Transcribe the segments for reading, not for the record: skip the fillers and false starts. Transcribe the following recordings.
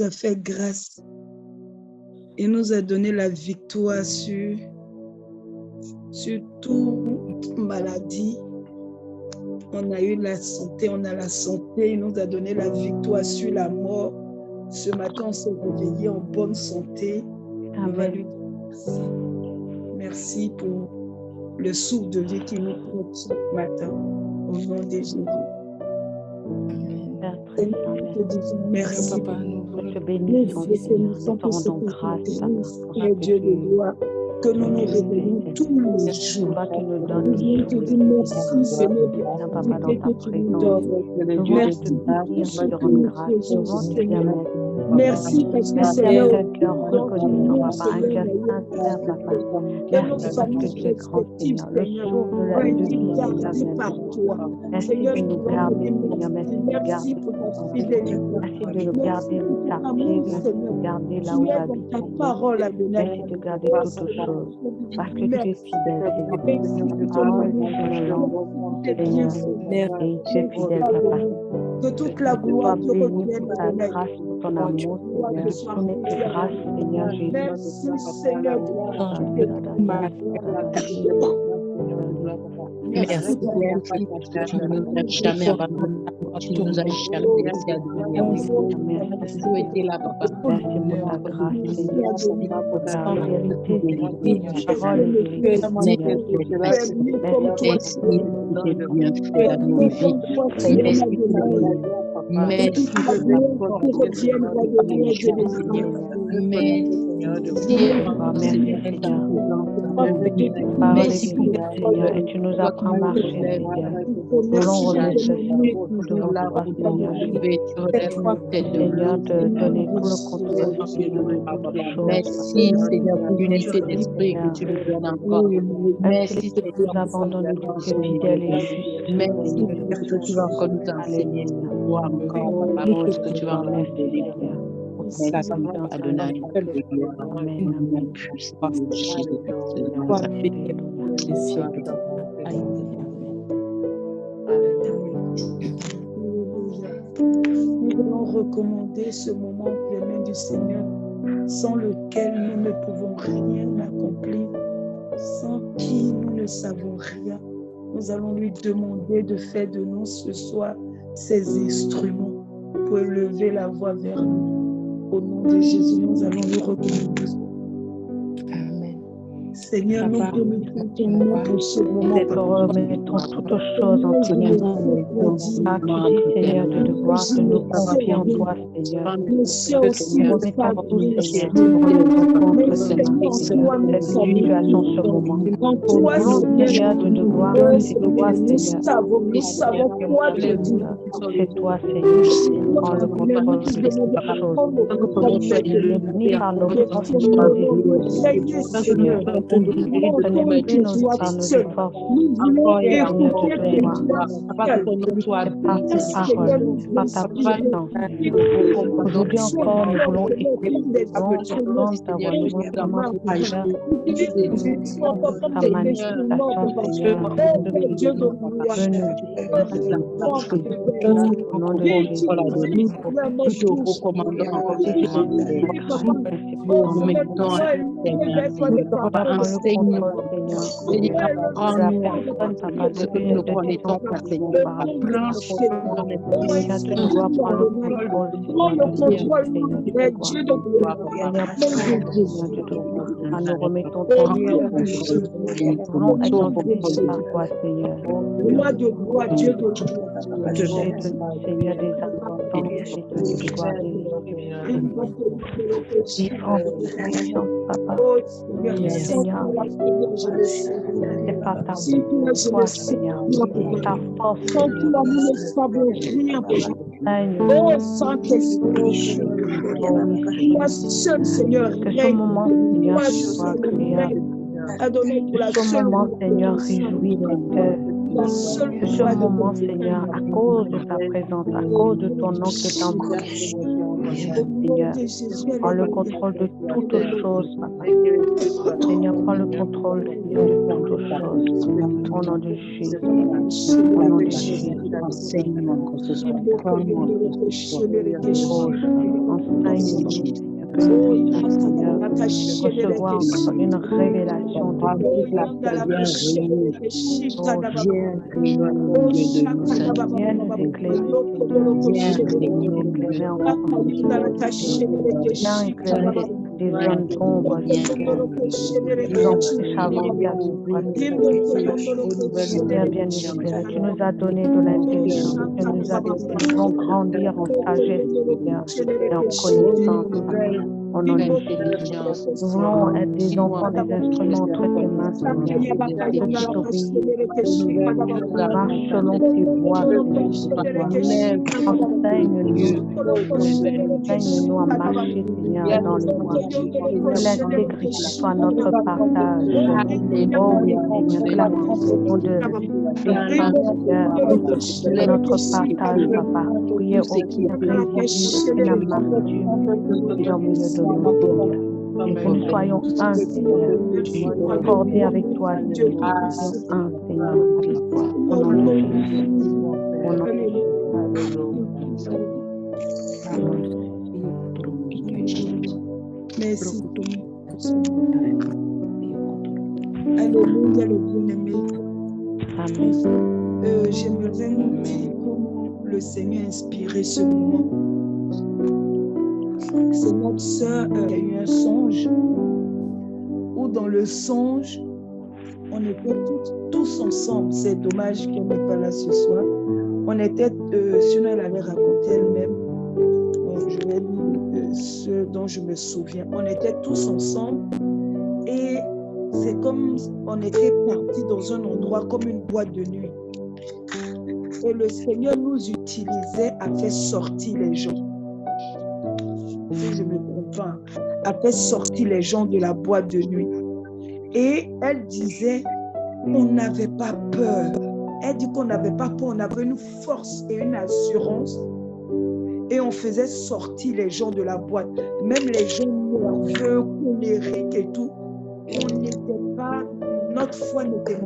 nous a fait grâce. Il nous a donné la victoire sur toute maladie. On a eu la santé, on a la santé. Il nous a donné la victoire sur la mort. Ce matin, on s'est réveillé en bonne santé. On va lui dire merci. Merci pour le souffle de vie qui nous prend chaque matin. Au nom de Jésus. Seigneur, nous te disons merci. Nous te bénissons, nous te rendons grâce, Papa, Dieu de gloire, que nous nous réveillons tous les jours. Nous te disons merci, Seigneur, de la Papa, dans ta que tu nous donnes. Merci pour tout ce que nous faisons, Seigneur. Merci parce que Seigneur, un cœur reconnaissant, Papa, un cœur sincère, Papa. Merci parce que tu es grand, Seigneur. Le souffle de la vie, par toi. Merci de nous garder, Seigneur. Merci de nous Merci pour ta fidélité. Merci de nous garder le quartier. Merci de garder là où nous habitons. Ta parole a donné. Merci de garder toutes choses. Parce que tu es fidèle, Seigneur. Et tu es fidèle, Papa. Que toute la gloire te revienne pour ta grâce, pour ton amour, Seigneur. Ton grâce, Seigneur Jésus. Merci, Seigneur. Merci pour que tu ne nous as jamais abandonnés, tu nous as jamais laissé à devenir. Merci pour être là, Papa. Merci pour ta grâce, Seigneur. Pour ta vérité, ta parole est merci pour tes bienfaits à nos vies. Merci merci Seigneur, et tu nous apprends à marcher, Seigneur. Nous voulons remettre devant toi, Seigneur. Seigneur, de donner tout le contrôle, Seigneur, de toutes les choses. Merci, Seigneur, pour l'unité d'esprit que tu nous donnes encore. Merci de nous abandonner, tu es fidèle et juste. Merci pour ce que tu vas encore nous enseigner. Encore, ce que tu vas encore nous donner. Adonai, Amen. Nous voulons recommander ce moment entre les mains du Seigneur, sans lequel nous ne pouvons rien accomplir, sans qui nous ne savons rien. Nous allons lui demander de faire de nous ce soir ses instruments pour élever la voix vers nous. Au nom de Jésus, nous allons lui recommander. Amen. Seigneur, nous remettons ton nom pour ce moment. Remettons toutes choses en tes mains. Ah, tu dis, Seigneur, de devoir que nous confier en toi, Seigneur. Nous remettons tout, Seigneur. Nous remettons cette situation, ce moment. Nous voulons, Seigneur, de devoir que c'est toi, Seigneur. Nous savons quoi te dire. C'est toi, Seigneur. Prends le contrôle de toutes choses. Ni par nos forces, ni par nos Seigneur. Aujourd'hui encore, nous voulons écouter ta voix, ta manifestation, nous remettons ton Dieu. Nous voulons être entendus par toi, Seigneur. Gloire de gloire, Dieu de gloire. Seigneur des importants, Papa. Seigneur, c'est pas ta foi, Seigneur, c'est ta force, Seigneur. Nous ne savons rien. Oh, Saint-Esprit, toi seul, Seigneur, que ce moment, Seigneur, soit agréable. À donner pour la ce moment, Seigneur, réjouit nos cœurs. la seule Que ce voie de moment, ton Seigneur, à cause de ta présence, à cause de ton nom qui est en bouche, Au nom Seigneur, de Jésus, elle prends est le bénie. contrôle de toutes choses, Papa. Seigneur, prends le contrôle, Seigneur, de toutes choses. Au nom de Jésus. Au nom de Jésus. Enseignement que ce soit, prends-moi que ce soit. Enseigne-nous, Seigneur, que nous puissions, Seigneur, recevoir une révélation de Viens régner, viens régner au milieu de nous, Seigneur. Viens nous éclairer, Seigneur. Viens Viens régner nous au milieu éclairer de encore. Viens éclairer les zones d'ombre, Seigneur, qui nous empêchent d'avancer à tout droit, Seigneur. Viens nous éclairer. Tu nous as donné de l'intelligence. Tu nous as donné. Nous voulons grandir en sagesse, Seigneur, et en connaissance. Au nom de Jésus. Nous voulons être des enfants, des instruments entre tes mains, Seigneur. Petite obéissance. Marche selon tes voies, Seigneur. Enseigne-nous. Enseigne-nous à marcher, Seigneur, dans les voies. Que l'intégrité soit notre partage. Oh oui, Seigneur, que la communion de Seigneur, notre partage, Papa. Priez aucune résidus, aucune amertume dans le milieu de nous, Seigneur. Et que nous soyons un, Seigneur, accordés avec toi, Seigneur. Nous soyons un, Seigneur, avec toi. Au nom de Jésus. Au nom Merci. Alléluia, le bien-aimé. Amen. J'aimerais nous dire comment le Seigneur a inspiré ce moment. C'est notre sœur qui a eu un songe, où dans le songe, on était tous ensemble. C'est dommage qu'elle n'est pas là ce soir. On était, sinon elle avait raconté elle-même, je vais dire ce dont je me souviens. On était tous ensemble et c'est comme on était partis dans un endroit comme une boîte de nuit. Et le Seigneur nous utilisait à faire sortir les gens. Si je me trompe pas, à faire sortir les gens de la boîte de nuit. Et elle disait, on n'avait pas peur. Elle dit qu'on n'avait pas peur, on avait une force et une assurance. Et on faisait sortir les gens de la boîte. Même les gens nerveux, colériques et tout. On n'était pas, notre foi n'était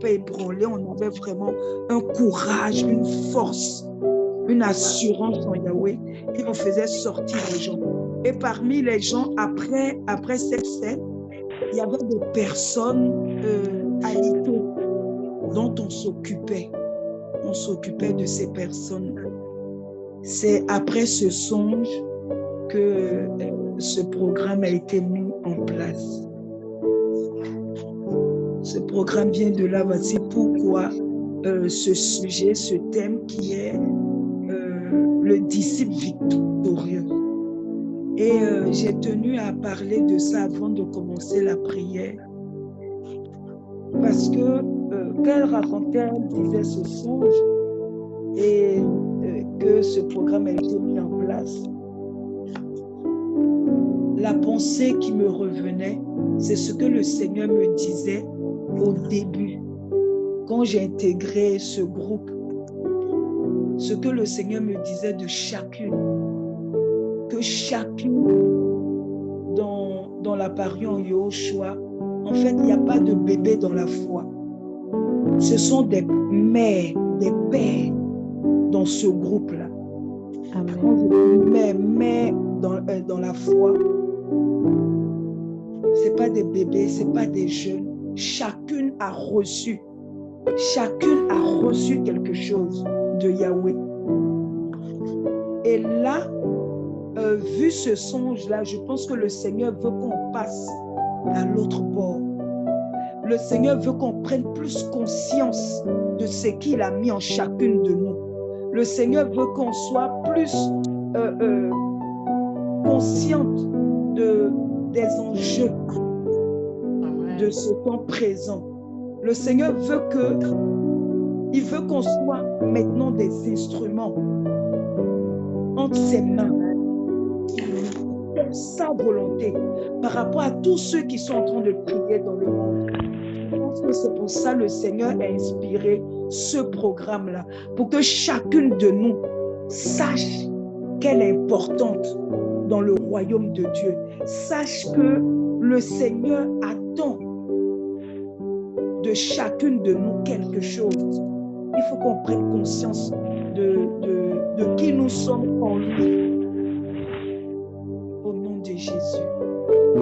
pas ébranlée. On avait vraiment un courage, une force, une assurance en Yahweh. Et on faisait sortir les gens. Et parmi les gens, après cette scène, il y avait des personnes alitées dont on s'occupait. On s'occupait de ces personnes. C'est après ce songe que ce programme a été mis en place. Ce programme vient de là. Voici pourquoi ce sujet, ce thème qui est le disciple victorieux. Et j'ai tenu à parler de ça avant de commencer la prière. Parce que quand elle racontait, elle disait ce songe et que ce programme a été mis en place, la pensée qui me revenait, c'est ce que le Seigneur me disait au début, quand j'ai intégré ce groupe. Ce que le Seigneur me disait de chacune, que chacune dans la parion Yahushua, en fait, il n'y a pas de bébé dans la foi. Ce sont des mères, des pères dans ce groupe-là. Mais dans la foi, ce n'est pas des bébés, ce n'est pas des jeunes. Chacune a reçu quelque chose de Yahweh. Et là, vu ce songe-là, je pense que le Seigneur veut qu'on passe à l'autre bord. Le Seigneur veut qu'on prenne plus conscience de ce qu'il a mis en chacune de nous. Le Seigneur veut qu'on soit plus consciente des enjeux de ce temps présent. Le Seigneur veut qu'on soit maintenant des instruments entre ses mains, sa volonté, par rapport à tous ceux qui sont en train de prier dans le monde. pense que c'est pour ça que le Seigneur a inspiré ce programme-là, pour que chacune de nous sache qu'elle est importante dans le royaume de Dieu. Sache que le Seigneur attend de chacune de nous quelque chose. Il faut qu'on prenne conscience de qui nous sommes en lui. Au nom de Jésus.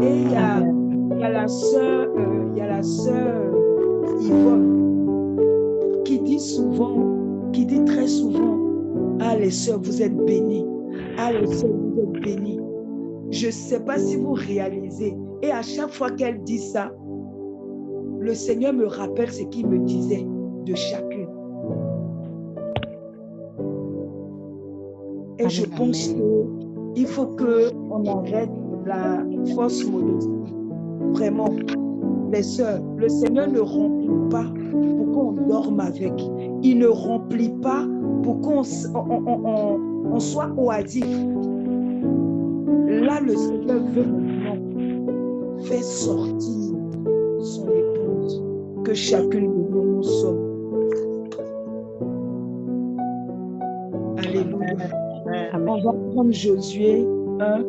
Et il y a la sœur Yvonne qui dit très souvent, ah les sœurs, vous êtes bénies. Ah les sœurs, vous êtes bénies. Je ne sais pas si vous réalisez. Et à chaque fois qu'elle dit ça, le Seigneur me rappelle ce qu'il me disait de chacune. Et je pense qu'il faut qu'on arrête la fausse modestie. Vraiment, les sœurs, le Seigneur ne remplit pas pour qu'on dorme avec. Il ne remplit pas pour qu'on soit oisif. Là, le Seigneur veut maintenant faire sortir son épouse, que chacune de nous sommes. Alléluia. Amen. On va prendre Josué 1.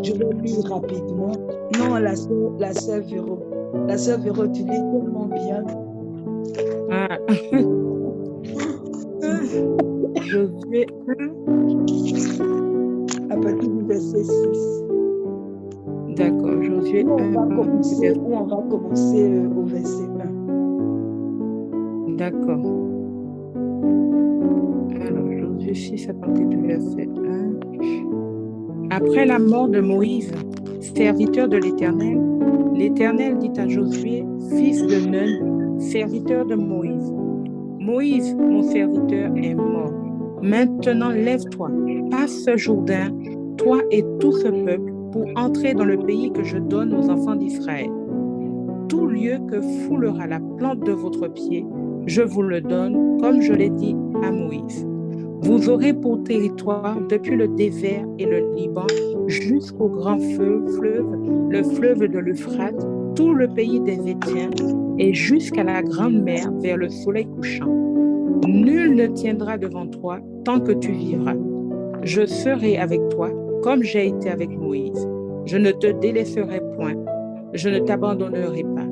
Je vais lire rapidement. Non, la sœur Véro. La sœur Véro, tu lis tellement bien. Ah. Josué 1, à partir du verset 6. D'accord, Josué 1. On va commencer au verset 1. D'accord. Alors, Josué 6 à partir du verset 1. Après la mort de Moïse, serviteur de l'Éternel, l'Éternel dit à Josué, fils de Nun, serviteur de Moïse, Moïse, mon serviteur, est mort. Maintenant, lève-toi, passe ce Jourdain, toi et tout ce peuple, pour entrer dans le pays que je donne aux enfants d'Israël. Tout lieu que foulera la plante de votre pied, je vous le donne, comme je l'ai dit à Moïse. Vous aurez pour territoire, depuis le désert et le Liban, jusqu'au grand fleuve, le fleuve de l'Euphrate, tout le pays des Étiens, et jusqu'à la grande mer, vers le soleil couchant. Nul ne tiendra devant toi tant que tu vivras. Je serai avec toi, comme j'ai été avec Moïse. Je ne te délaisserai point, je ne t'abandonnerai pas.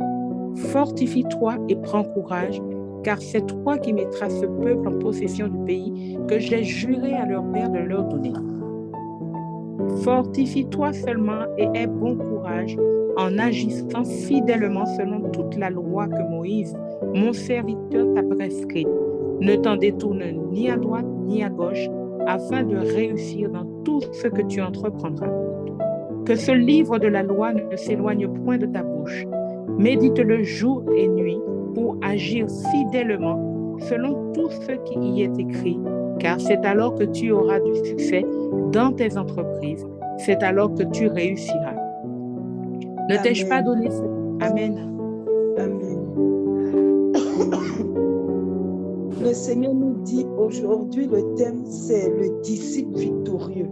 Fortifie-toi et prends courage, car c'est toi qui mettras ce peuple en possession du pays que j'ai juré à leur père de leur donner. Fortifie-toi seulement et aie bon courage en agissant fidèlement selon toute la loi que Moïse, mon serviteur, t'a prescrite. Ne t'en détourne ni à droite ni à gauche, afin de réussir dans tout ce que tu entreprendras. Que ce livre de la loi ne s'éloigne point de ta bouche. Médite-le jour et nuit pour agir fidèlement selon tout ce qui y est écrit, car c'est alors que tu auras du succès dans tes entreprises, c'est alors que tu réussiras. Ne t'ai-je pas donné ce... Amen. Amen. Le Seigneur nous dit aujourd'hui, le thème, c'est le disciple victorieux.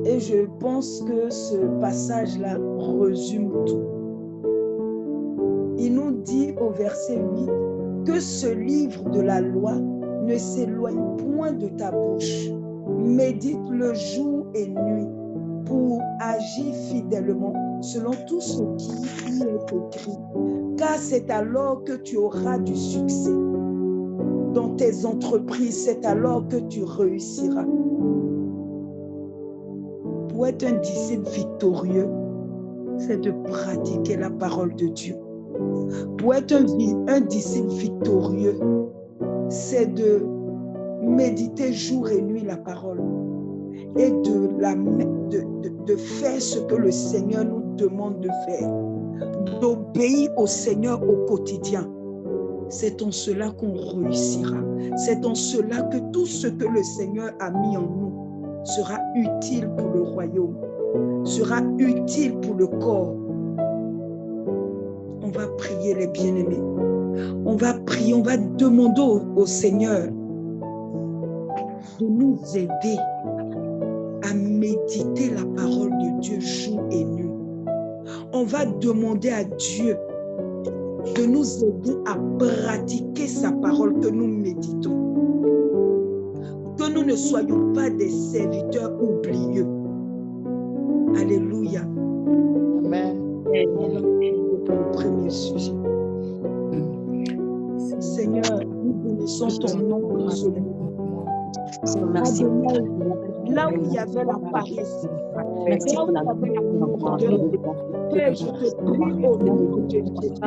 Et je pense que ce passage-là résume tout. Il nous dit au verset 8 que ce livre de la loi ne s'éloigne point de ta bouche. Médite-le jour et nuit pour agir fidèlement selon tout ce qui y est écrit. Car c'est alors que tu auras du succès. Dans tes entreprises, c'est alors que tu réussiras. Pour être un disciple victorieux, c'est de pratiquer la parole de Dieu. Pour être un disciple victorieux, c'est de méditer jour et nuit la parole et de faire ce que le Seigneur nous demande de faire, d'obéir au Seigneur au quotidien. C'est en cela qu'on réussira. C'est en cela que tout ce que le Seigneur a mis en nous sera utile pour le royaume, sera utile pour le corps. On va prier les bien-aimés. On va prier, on va demander au Seigneur de nous aider à méditer la parole de Dieu jour et nuit. On va demander à Dieu de nous aider à pratiquer sa parole que nous méditons. Que nous ne soyons pas des serviteurs oublieux. Alléluia. Amen. Pour le premier sujet. Seigneur, nous bénissons ton nom pour ce moment. Merci. Là où il y avait la paresse, Merci pour la Père, je te prie au nom de Jésus-Christ de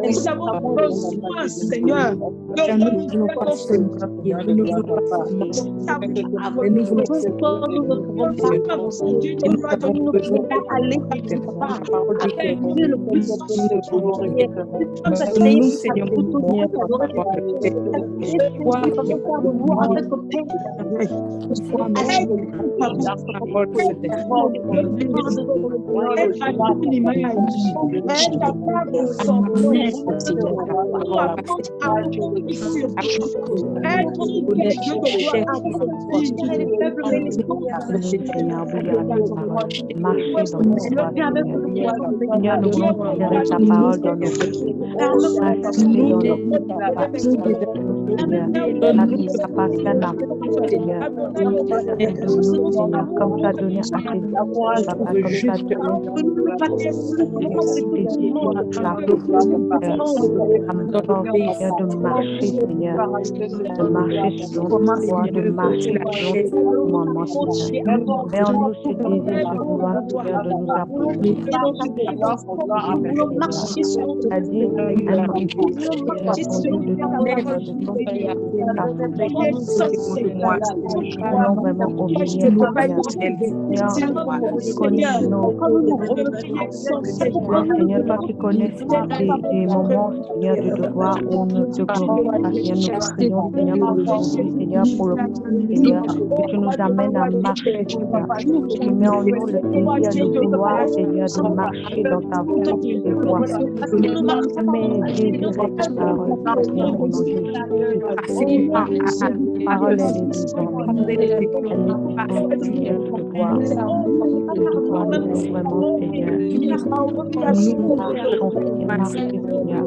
nous avons besoin, Seigneur, comme tu as donné à tes de marcher, Seigneur, de marcher selon toi, de marcher selon tes commandements, Seigneur. Mais en nous ce désir de vouloir, Seigneur, de nous apporter, c'est-à-dire allons vraiment obéir, Seigneur. Seigneur, toi qui connais des moments, Seigneur, de devoir où nous te glorifions, Seigneur, nous prions, Seigneur, pour aujourd'hui, Seigneur, pour le Seigneur, que tu nous amènes à marcher, Seigneur. Tu mets en nous le désir de vouloir, Seigneur, de marcher dans ta voie, tes voies. Mais désirer ta parole, Seigneur, au nom de Jésus. Ta parole, elle est vivante. Elle est vivante, Seigneur, de devoir. Nous vraiment, Seigneur. Nous marchons, Seigneur,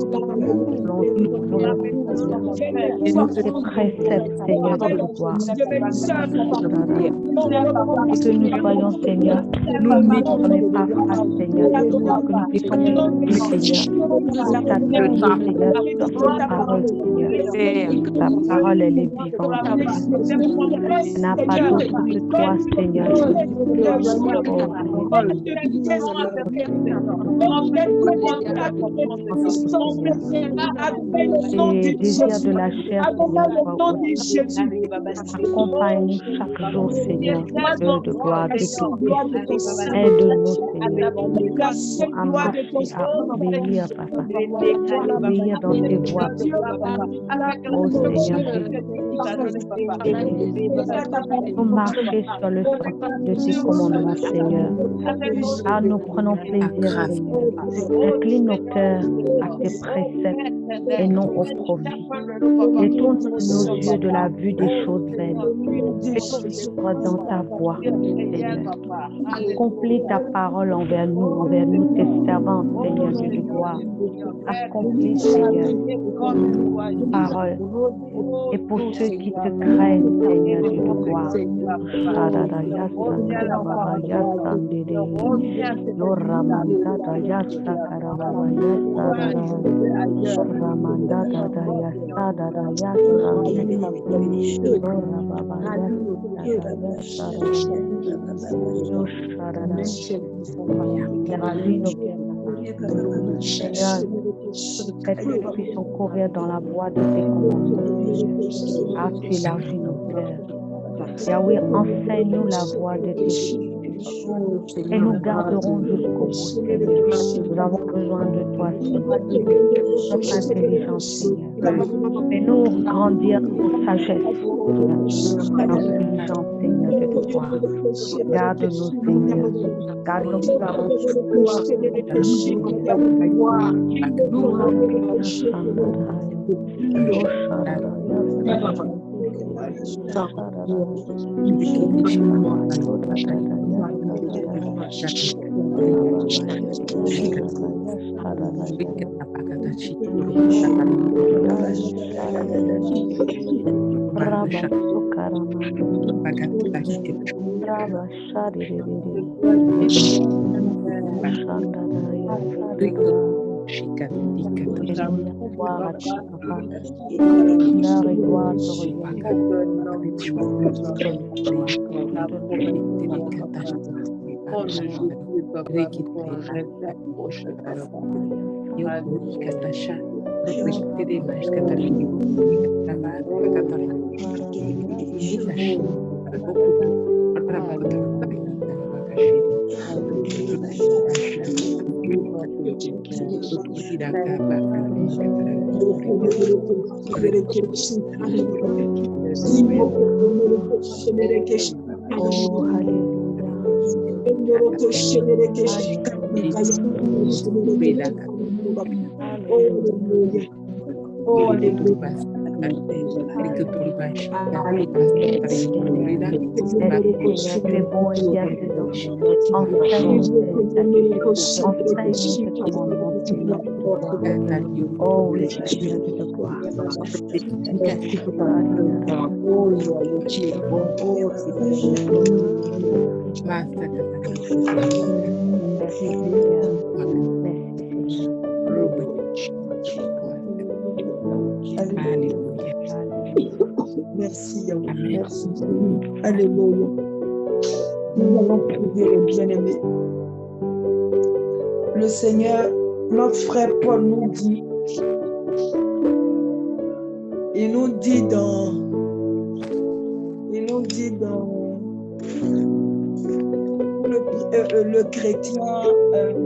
selon tes préceptes, Seigneur, de devoir. Que nous soyons, Seigneur, nous ne mettons pas face, Seigneur, que nous puissions, Seigneur, t'appuyer, Seigneur, sur ta parole, Seigneur. Ta parole, elle est vivante. Elle n'a pas d'autre que toi, Seigneur. Les désirs de la chair, Seigneur, accompagne chaque jour, Seigneur, de gloire, de tout. Aide-nous, Seigneur, à marcher, à obéir, Papa, obéir dans tes voies. Oh Seigneur Jésus, nous marcher sur le sentier de tes commandements, Seigneur. Ah, nous prenons plaisir, Seigneur. Incline nos cœurs à tes préceptes et non au profit. Détourne nos yeux de la vue des choses belles. Fais-nous dans ta voie, Seigneur. Accomplis ta parole envers nous tes servantes, Seigneur, Dieu de gloire. Accomplis, Seigneur, ta parole. Et pour ceux qui te craignent, Seigneur, Dieu de gloire. Seigneur, faites que nous puissions courir dans la voie de tes commandements. Ah, tu élargis nos cœurs. Yahweh, enseigne-nous la voie de tes cieux. Et nous garderons jusqu'au bout, Seigneur. Nous avons besoin de toi, Seigneur. Notre intelligence, Seigneur. Fais-nous grandir en sagesse, en intelligence, Seigneur, de toi. Garde-nous, Seigneur. Garde nos parents. Merci, merci. Alléluia. Nous allons prier les bien-aimés. Le Seigneur, notre frère Paul nous dit, il nous dit dans le chrétien,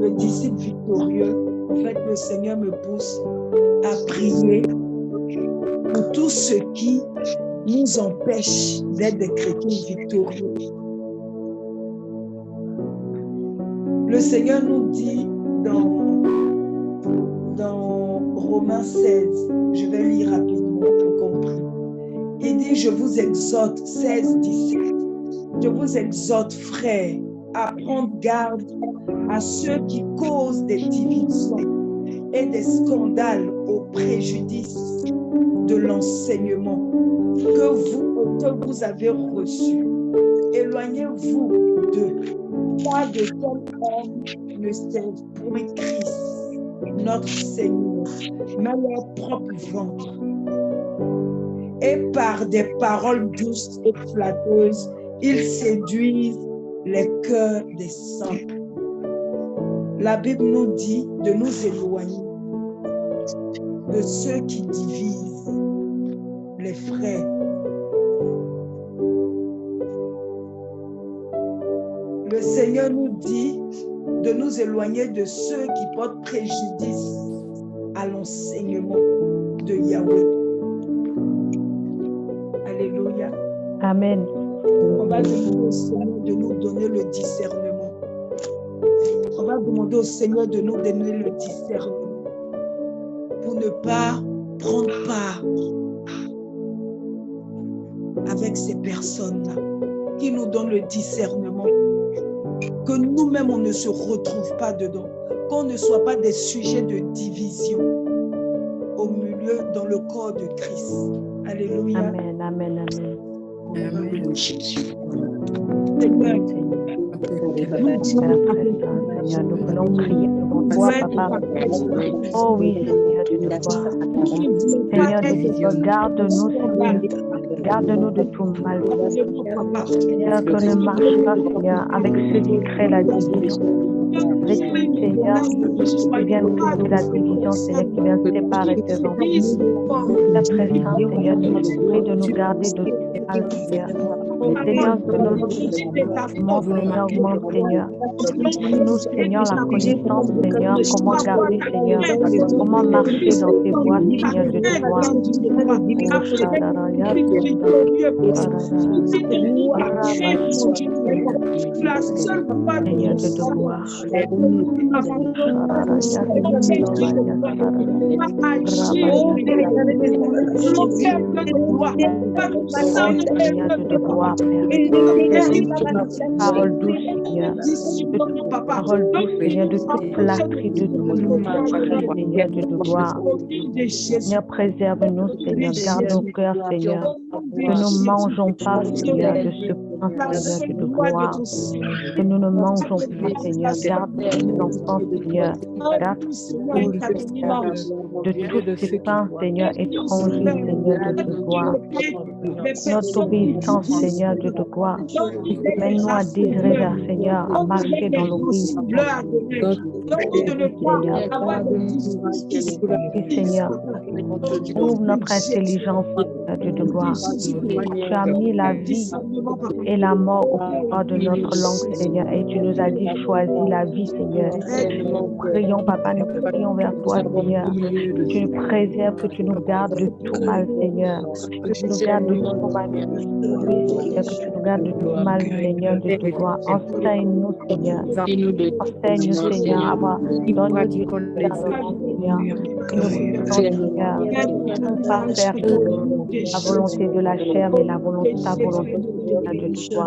le disciple victorieux. En fait, le Seigneur me pousse à prier pour tout ce qui nous empêche d'être des chrétiens victorieux. Le Seigneur nous dit dans Romains 16, je vais lire rapidement pour comprendre. Il dit, je vous exhorte, 16, 17, je vous exhorte, frères, à prendre garde à ceux qui causent des divisions et des scandales au préjudice de l'enseignement que vous avez reçu. Éloignez-vous d'eux. Pas de tel homme ne servent point Christ, notre Seigneur, mais leur propre ventre. Et par des paroles douces et flatteuses, ils séduisent les cœurs des simples. La Bible nous dit de nous éloigner de ceux qui divisent les frères. Le Seigneur nous dit de nous éloigner de ceux qui portent préjudice à l'enseignement de Yahweh. Alléluia. Amen. On va demander au Seigneur de nous donner le discernement. On va demander au Seigneur de nous donner le discernement pour ne pas prendre part avec ces personnes-là qui nous donnent le discernement. Que nous-mêmes, on ne se retrouve pas dedans. Qu'on ne soit pas des sujets de division au milieu, dans le corps de Christ. Alléluia. Amen, amen, amen. Amen. Seigneur, nous voulons prier devant toi, Papa. Oh oui, Seigneur, de te voir. Seigneur, de te garde-nous, Seigneur. Garde-nous de tout mal. Seigneur, qu'on ne marche pas, Seigneur, avec ceux qui créent la division. Avec ceux, Seigneur, qui viennent créer la division, Seigneur, qui viennent séparer tes enfants. Très saint, Seigneur, je te prie de nous garder de tout mal, Seigneur. Seigneur, que nos mon Seigneur, augmente, Seigneur. Nous, Seigneur, la connaissance, Seigneur, comment garder, Seigneur, comment marcher dans tes voies, Seigneur, de tes voies. Seigneur, de te gloire. Parole douce, Seigneur. Parole douce, Seigneur, de toute flatterie, de toute Seigneur, de te gloire. Seigneur, préserve-nous, Seigneur. Garde nos cœurs, Seigneur. Que nous ne mangeons pas, Seigneur, de ce pain, Seigneur, de te gloire. Que nous ne mangeons pas, Seigneur. Garde nos enfants, Seigneur. Garde de tous ces pains, Seigneur, étrangers, Seigneur, de te gloire. Notre obéissance, Seigneur, de te gloire. Mène-nous à désirer, Seigneur, à marcher dans l'obéissance. Seigneur, ouvre notre intelligence, de te gloire. Tu as mis la vie et la mort au pouvoir de notre langue, Seigneur, et tu nous as dit choisis la vie, Seigneur. Nous prions, Papa, nous prions vers toi, Seigneur. Tu nous préserves, que tu nous gardes de tout mal, Seigneur. Que tu nous gardes de tout mal, Seigneur. Que tu nous gardes de tout mal, Seigneur, de te gloire. Enseigne-nous, Seigneur. Enseigne-nous, Seigneur, à avoir. Donne-nous du discernement, Seigneur. Seigneur, non pas faire la volonté de la chair, mais la volonté, ta volonté de toi.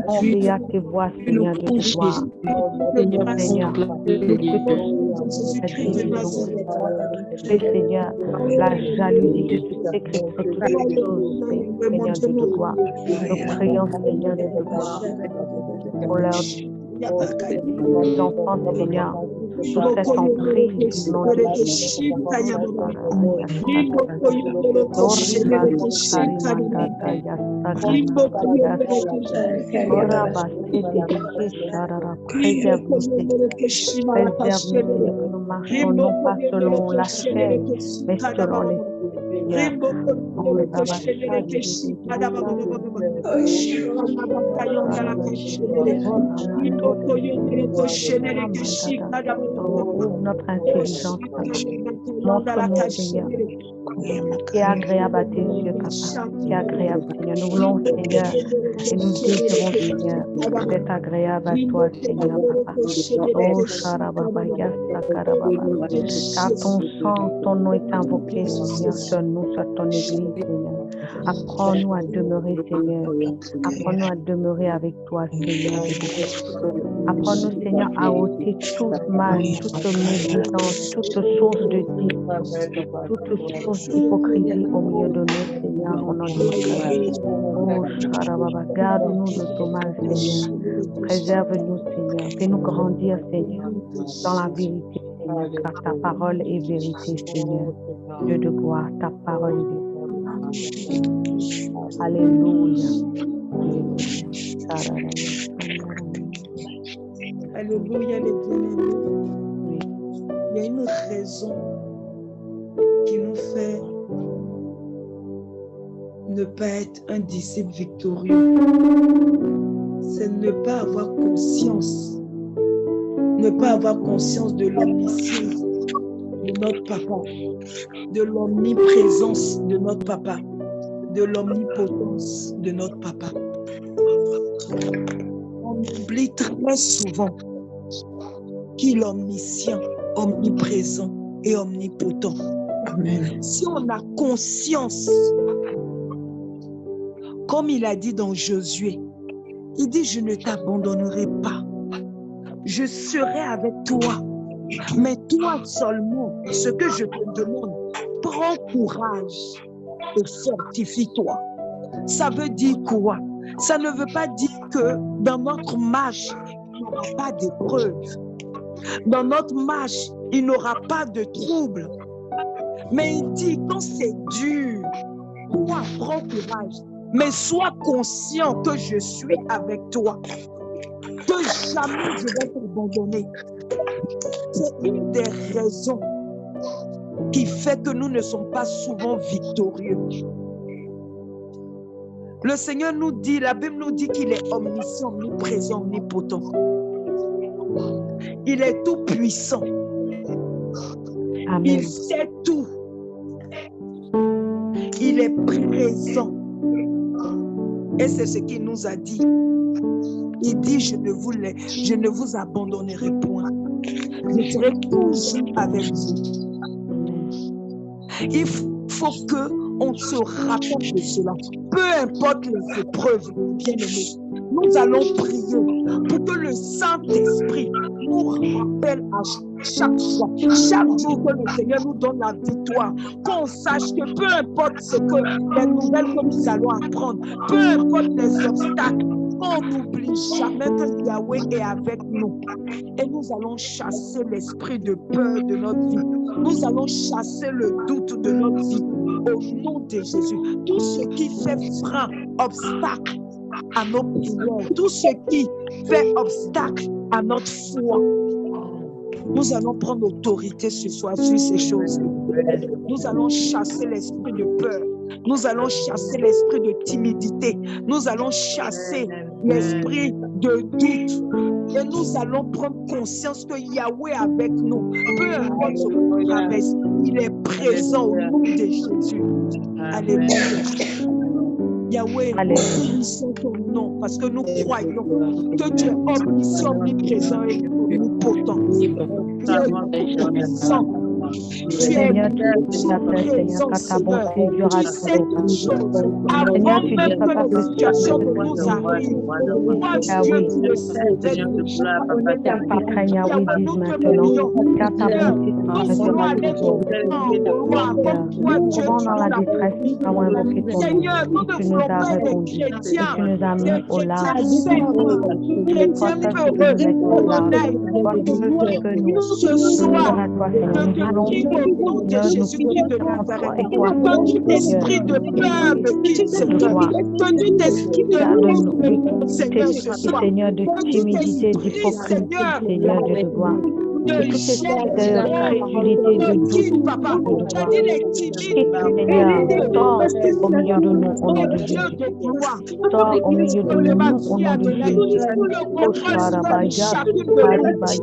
Obéis à tes voix, Seigneur, de toi. Seigneur, Seigneur, la jalousie, que tu sais que toutes les choses, Seigneur, de toi. Nous prions, Seigneur, de toi. Pour leurs enfants, Seigneur, sous cette emprise du nom de Jésus. Préserve-nous, que nous marchons non pas selon la chair, mais selon les notre intelligence, montre-nous, Seigneur, qui est agréable à tes yeux, Papa, qui est agréable, Seigneur. Nous voulons, Seigneur, et nous désirons, Seigneur, d'être agréable à toi, Seigneur, Papa. Oh, Sharababa, car ton sang, ton nom est invoqué, Seigneur, sur nous, sur ton Église, Seigneur. Apprends-nous à demeurer, Seigneur. Apprends-nous à demeurer avec toi, Seigneur. Apprends-nous, Seigneur, à ôter toute mal, toute médisance, toute source de dit, toute source d'hypocrisie au milieu de nous, Seigneur, au nom de Jésus. Oh, Sharababa, garde-nous de tout mal, Seigneur. Préserve-nous, Seigneur. Fais-nous grandir, Seigneur, dans la vérité, Seigneur, car ta parole est vérité, Seigneur. Dieu de gloire, ta parole est vérité. Alléluia. Alléluia, les bien-aimés. Il y a une raison qui nous fait ne pas être un disciple victorieux. C'est ne pas avoir conscience. Ne pas avoir conscience de l'omniscience de notre Papa, de l'omniprésence de notre Papa, de l'omnipotence de notre Papa. On oublie très souvent qu'il est omniscient, omniprésent et omnipotent. Amen. Si on a conscience, comme il a dit dans Josué, il dit: je ne t'abandonnerai pas, je serai avec toi. Mais toi seulement, ce que je te demande, prends courage et fortifie-toi. Ça veut dire quoi? Ça ne veut pas dire que dans notre marche, il n'y aura pas d'épreuve. Dans notre marche, il n'y aura pas de trouble. Mais il dit, quand c'est dur, toi, prends courage. Mais sois conscient que je suis avec toi. Que jamais je vais t'abandonner. C'est une des raisons qui fait que nous ne sommes pas souvent victorieux. Le Seigneur nous dit, la Bible nous dit qu'il est omniscient, omniprésent, omnipotent. Il est tout puissant. Amen. Il sait tout. Il est présent. Et c'est ce qu'il nous a dit. Il dit, je ne vous abandonnerai point. Je serai toujours avec vous. Il faut qu'on se rappelle de cela. Peu importe les épreuves, bien-aimés, nous allons prier pour que le Saint-Esprit nous rappelle à chaque fois, chaque jour que le Seigneur nous donne la victoire, qu'on sache que peu importe ce que les nouvelles que nous allons apprendre, peu importe les obstacles, on n'oublie jamais que Yahweh est avec nous. Et nous allons chasser l'esprit de peur de notre vie. Nous allons chasser le doute de notre vie au nom de Jésus. Tout ce qui fait frein, obstacle à nos prières, tout ce qui fait obstacle à notre foi, nous allons prendre autorité ce soir sur ces choses. Nous allons chasser l'esprit de peur. Nous allons chasser l'esprit de timidité. Nous allons chasser l'esprit de doute. Et nous allons prendre conscience que Yahweh est avec nous. Peu importe ce qu'on traverse, il est présent au nom de Jésus. Alléluia. Yahweh, nous bénissons ton nom parce que nous croyons que tu es omniscient, omniprésent et omnipotent. Tu es puissant. Tu es présent, Seigneur. Tu sais toutes choses. Avant même que la situation nous arrive, moi, Dieu, tu le sais. Nous te prions. Nous voulons aller comme toi, Dieu, dans la détresse, avons invoqué ton Seigneur, nous ne voulons pas des chrétiens. tu nous as mis au large. Chrétiens heureux, ce soir, de Jésus-Christ de Nazareth, que tout esprit de peur me quitte, Seigneur. Que tout esprit de honte, Seigneur, ce soir. Seigneur, de timidité, d'hypocrisie, Seigneur, de devoir. De crédulité, de doute, papa. Tu as dit les timides, Seigneur, sors au milieu de nous, au nom de Jésus. Sors au milieu de nous, au nom de Jésus.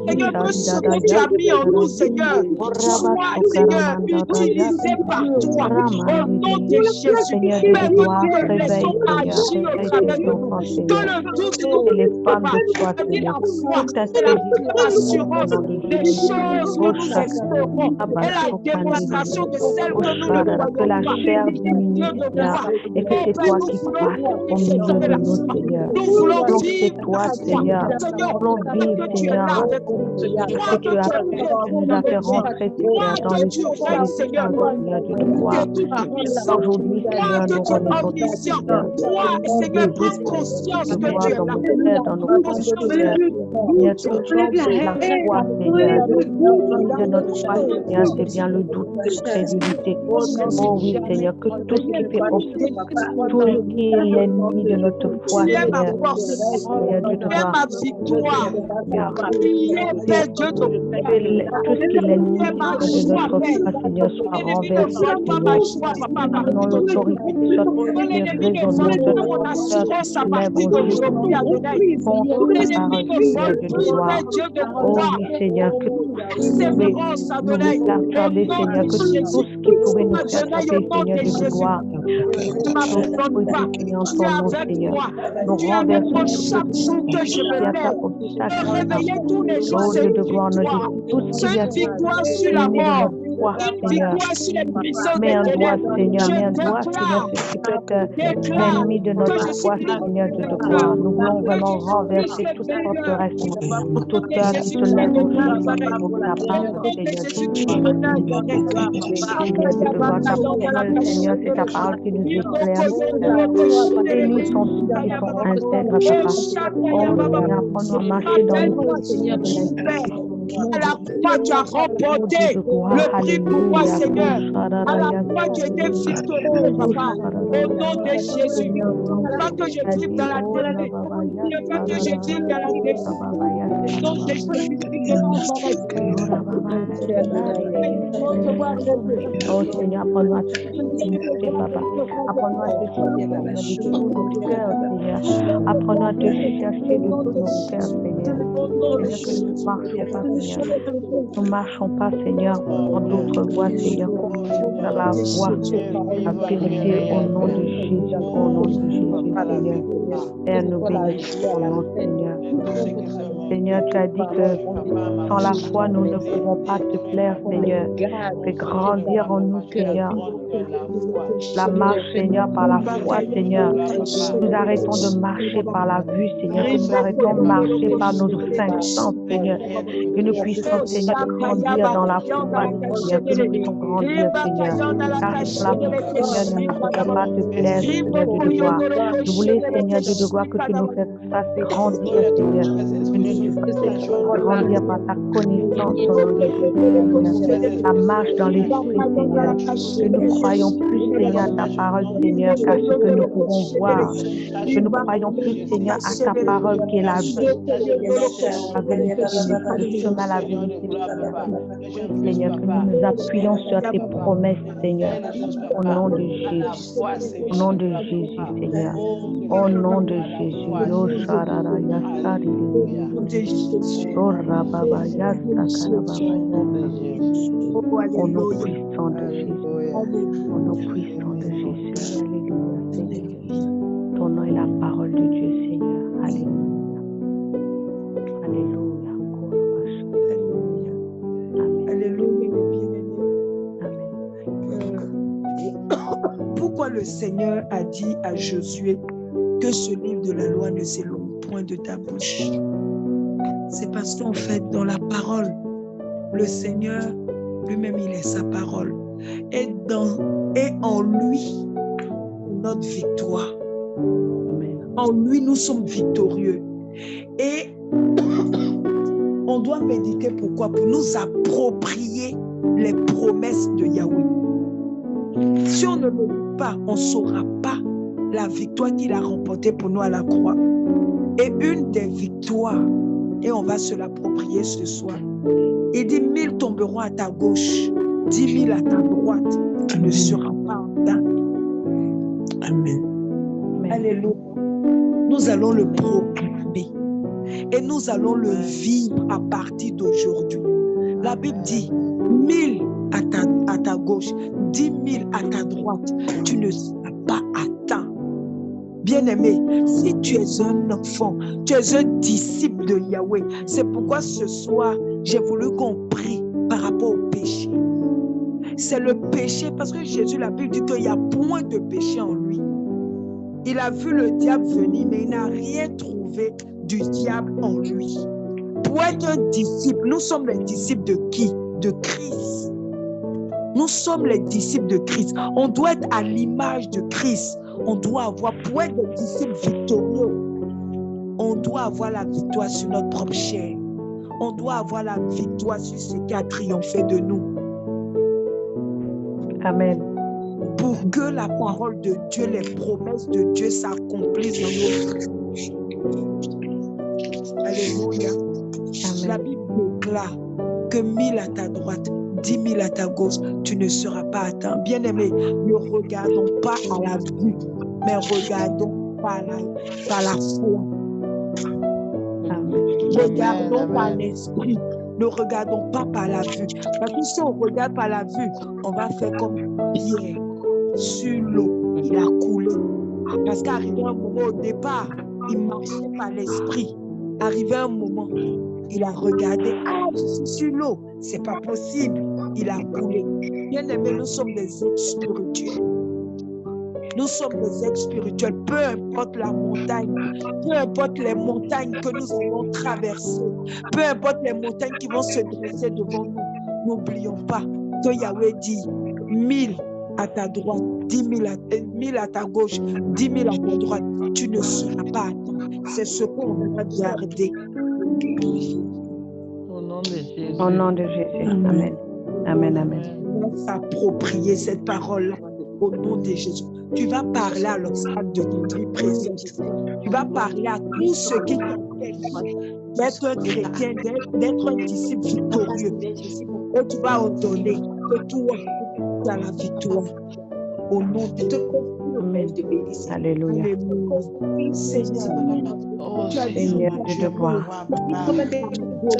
Seigneur, que ce que tu as mis en nous, Seigneur, soit, Seigneur, utilisé par toi, au nom de Jésus. Mais que nous te laissons agir au travers de nous. Que le doute nous, papa, que la foi et la assurance des choses que nous espérons et la démonstration de celles que nous ne voyons pas. Que la chair diminue, et que c'est toi qui passes au milieu de nous, Seigneur. Nous voulons C'est vivre toi, Seigneur. Nous voulons vivre, Seigneur, ce que tu as fait, tu nous as fait rentrer, Seigneur, dans le Seigneur, de devoir. Aujourd'hui, Seigneur, nous remettons ta Seigneur. Seigneur, prends conscience que tu es dans nos cœurs, dans nos pensées, Seigneur. Il y a tout de la foi, Seigneur. De notre foi, Seigneur, c'est bien le doute, la crédulité. Oh oui, Seigneur, que tout ce qui fait obstacle, tout ce qui est l'ennemi de notre foi, Seigneur, Seigneur, de devoir, tout ce qui est l'ennemi de notre foi, Seigneur, soit renversé, Seigneur. Nous avons l'autorité de raisonnement de notre cœur qui lève aujourd'hui contre ta parole, Seigneur, de devoir. Oh oui, Seigneur, que tout ce qui pouvait nous perturber, Seigneur, que tout ce qui pourrait nous perturber, Seigneur, de devoir. Nous entendons, Seigneur. Nous renversons tout ce qui a ta obstacle. Oh, de devoir nous dire tout ce qui vient sur la mort. Seigneur. Mets un doigt, Seigneur, mets un doigt, Seigneur, ce qui peut être l'ennemi de notre foi, Seigneur, de devoir. Nous voulons vraiment renverser toute forteresse, toute hauteur qui se lève au ta parole, Seigneur. De devoir ta parole, Seigneur, c'est ta parole qui nous éclaire. Bénis son souffle et son intègre, Papa. Oh, Seigneur, apprends-nous à marcher dans le Seigneur de l'intérieur. À la fois tu as remporté le prix pour moi, Seigneur. À la fois tu étais victorieux, Papa. Au nom de Jésus. Pas que je vive dans la télé. Pas que je vive dans la télé. Au nom de Jésus. Oh Seigneur, apprends-nous à te chercher, Papa. Apprends-nous à te chercher, Seigneur, de tout nos cœurs, Seigneur. Apprends-nous à te chercher de tout nos cœurs, Seigneur. Seigneur, que nous ne marchions pas, Seigneur. Nous ne marchons pas, Seigneur, dans d'autres voies, Seigneur. Dans la voie, la vérité, au nom de Jésus, au nom de Jésus, Seigneur. Père, nous bénissons ton nom, Seigneur. Seigneur, tu as dit que sans la foi, nous ne pouvons pas te plaire, Seigneur. Fais grandir en nous, Seigneur, la marche, Seigneur, par la foi, Seigneur. Nous arrêtons de marcher par la vue, Seigneur, que nous arrêtons de marcher par nos cinq sens, Seigneur. Que nous puissions, Seigneur, grandir dans la foi, Seigneur. Que nous puissions grandir, Seigneur. Car sans la foi, Seigneur, nous ne pouvons pas te plaire, Seigneur, Dieu de gloire. Nous voulons, Seigneur, Dieu de gloire, que tu nous fasses grandir, Seigneur. Que nous fasses grandir par ta connaissance, au nom de Jésus. La marche dans l'esprit, Seigneur. Que nous croyons plus, Seigneur, à ta parole, Seigneur, qu'à ce que nous pouvons voir. Que nous croyons plus, Seigneur, à ta parole qui est la vie. La vérité, le chemin, la vérité, Seigneur. Que nous nous appuyons sur tes promesses, Seigneur. Au nom de Jésus. Au nom de Jésus, Seigneur. Au nom de Jésus. Lo sharara yasari. Lo rababa yasakarababa. Au nom puissant de Jésus. Au nom puissant de Jésus. Alléluia, Seigneur. Ton nom est la parole de Dieu, Seigneur. Alléluia. Alléluia. Alléluia. Alléluia, mes bien-aimés. Pourquoi le Seigneur a dit à Josué que ce livre de la loi ne s'éloigne point de ta bouche? C'est parce qu'en fait, dans la parole, le Seigneur lui-même, il est sa parole. Et en lui, notre victoire. En lui, nous sommes victorieux. Et on doit méditer pourquoi? Pour nous approprier les promesses de Yahweh. Si on ne médite pas, on ne saura pas la victoire qu'il a remportée pour nous à la croix. Et une des victoires, et on va se l'approprier ce soir. Il dit 1000 tomberont à ta gauche, 10 000 à ta droite. Tu ne seras pas en bas. Amen. Alléluia. Nous allons le proclamer et nous allons le vivre à partir d'aujourd'hui. La Bible dit 1000 à ta gauche, 10 000 à ta droite. Tu ne seras pas atteint. Bien-aimé, si tu es un enfant, tu es un disciple de Yahweh. C'est pourquoi ce soir, j'ai voulu qu'on prie par rapport au péché. C'est le péché, parce que Jésus, la Bible dit qu'il n'y a point de péché en lui. Il a vu le diable venir, mais il n'a rien trouvé du diable en lui. Pour être un disciple, nous sommes les disciples de qui? De Christ. Nous sommes les disciples de Christ. On doit être à l'image de Christ. On doit avoir, pour être des disciples victorieux, on doit avoir la victoire sur notre propre chair. On doit avoir la victoire sur ce qui a triomphé de nous. Amen. Pour que la parole de Dieu, les promesses de Dieu s'accomplissent dans nos vies. Alléluia. Amen. La Bible déclare que 1000 à ta droite, 10 000 à ta gauche, tu ne seras pas atteint. Bien-aimé, ne regardons pas à la vue, mais regardons par la foi. Regardons par l'esprit. Ne regardons pas par la vue. Parce que si on regarde par la vue, on va faire comme Pierre sur l'eau. Il a coulé. Parce qu'arrivé un moment au départ, il marchait par l'esprit. Arrivé un moment, il a regardé. Ah, je suis sur l'eau. C'est pas possible. Il a coulé. Bien aimé, nous sommes des êtres spirituels. Nous sommes des êtres spirituels. Peu importe la montagne, peu importe les montagnes que nous allons traverser, peu importe les montagnes qui vont se dresser devant nous, n'oublions pas que Yahweh dit 1000 à ta droite, 1000 à ta gauche, 10 000 à ta droite, tu ne seras pas atteint. C'est ce qu'on doit garder. Au nom de Jésus. Au nom de Jésus. Amen. Amen. Amen. On va s'approprier cette parole-là au nom de Jésus. Tu vas parler à l'obstacle de ton vie présente. Tu vas parler à tous ceux qui t'empêchent d'être un chrétien, d'être un disciple victorieux. Et tu vas ordonner que toi, tu as la victoire. Au nom de te confie, te bénisse. Alléluia. Seigneur, tu as dit Seigneur de devoir.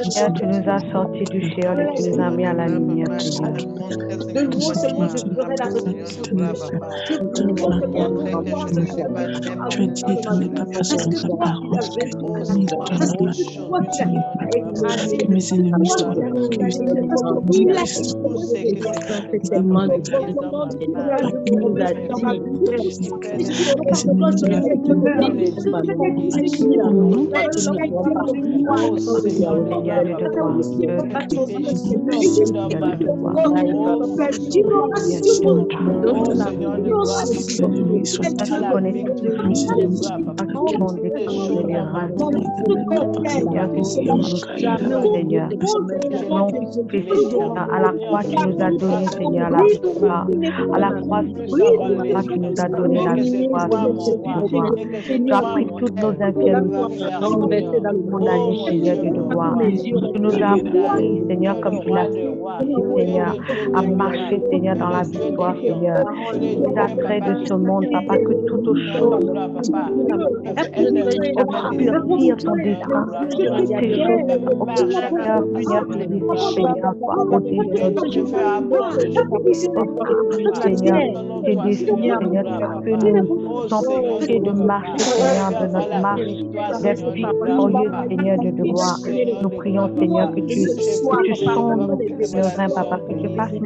Seigneur, tu nous as sortis du Sheol et tu nous as mis à la lumière, Seigneur. de nouveau, Seigneur, je ferai la révolution. Tu as dit dans les papas de ta parole que mes ennemis soient accusés. À la croix, tu nous as donné, Seigneur, la victoire. À la croix, tu nous as donné la victoire. Tu as pris toutes nos infirmités, condamné, Seigneur, du devoir. Tu nous as appris, Seigneur, comme tu l'as dit, Seigneur, à marcher, Seigneur, dans la victoire, Seigneur. Les attraits de ce monde, Papa, que toutes choses obscurcir ton destin. Ces choses obscures, Seigneur, soient ôtées de Seigneur, tes décisions, Seigneur, que nous empêcher de marcher, Seigneur, de notre marche, d'être victorieux, Seigneur, de devoir. Nous prions, Seigneur, que tu sondes nos reins, Papa, que tu fasses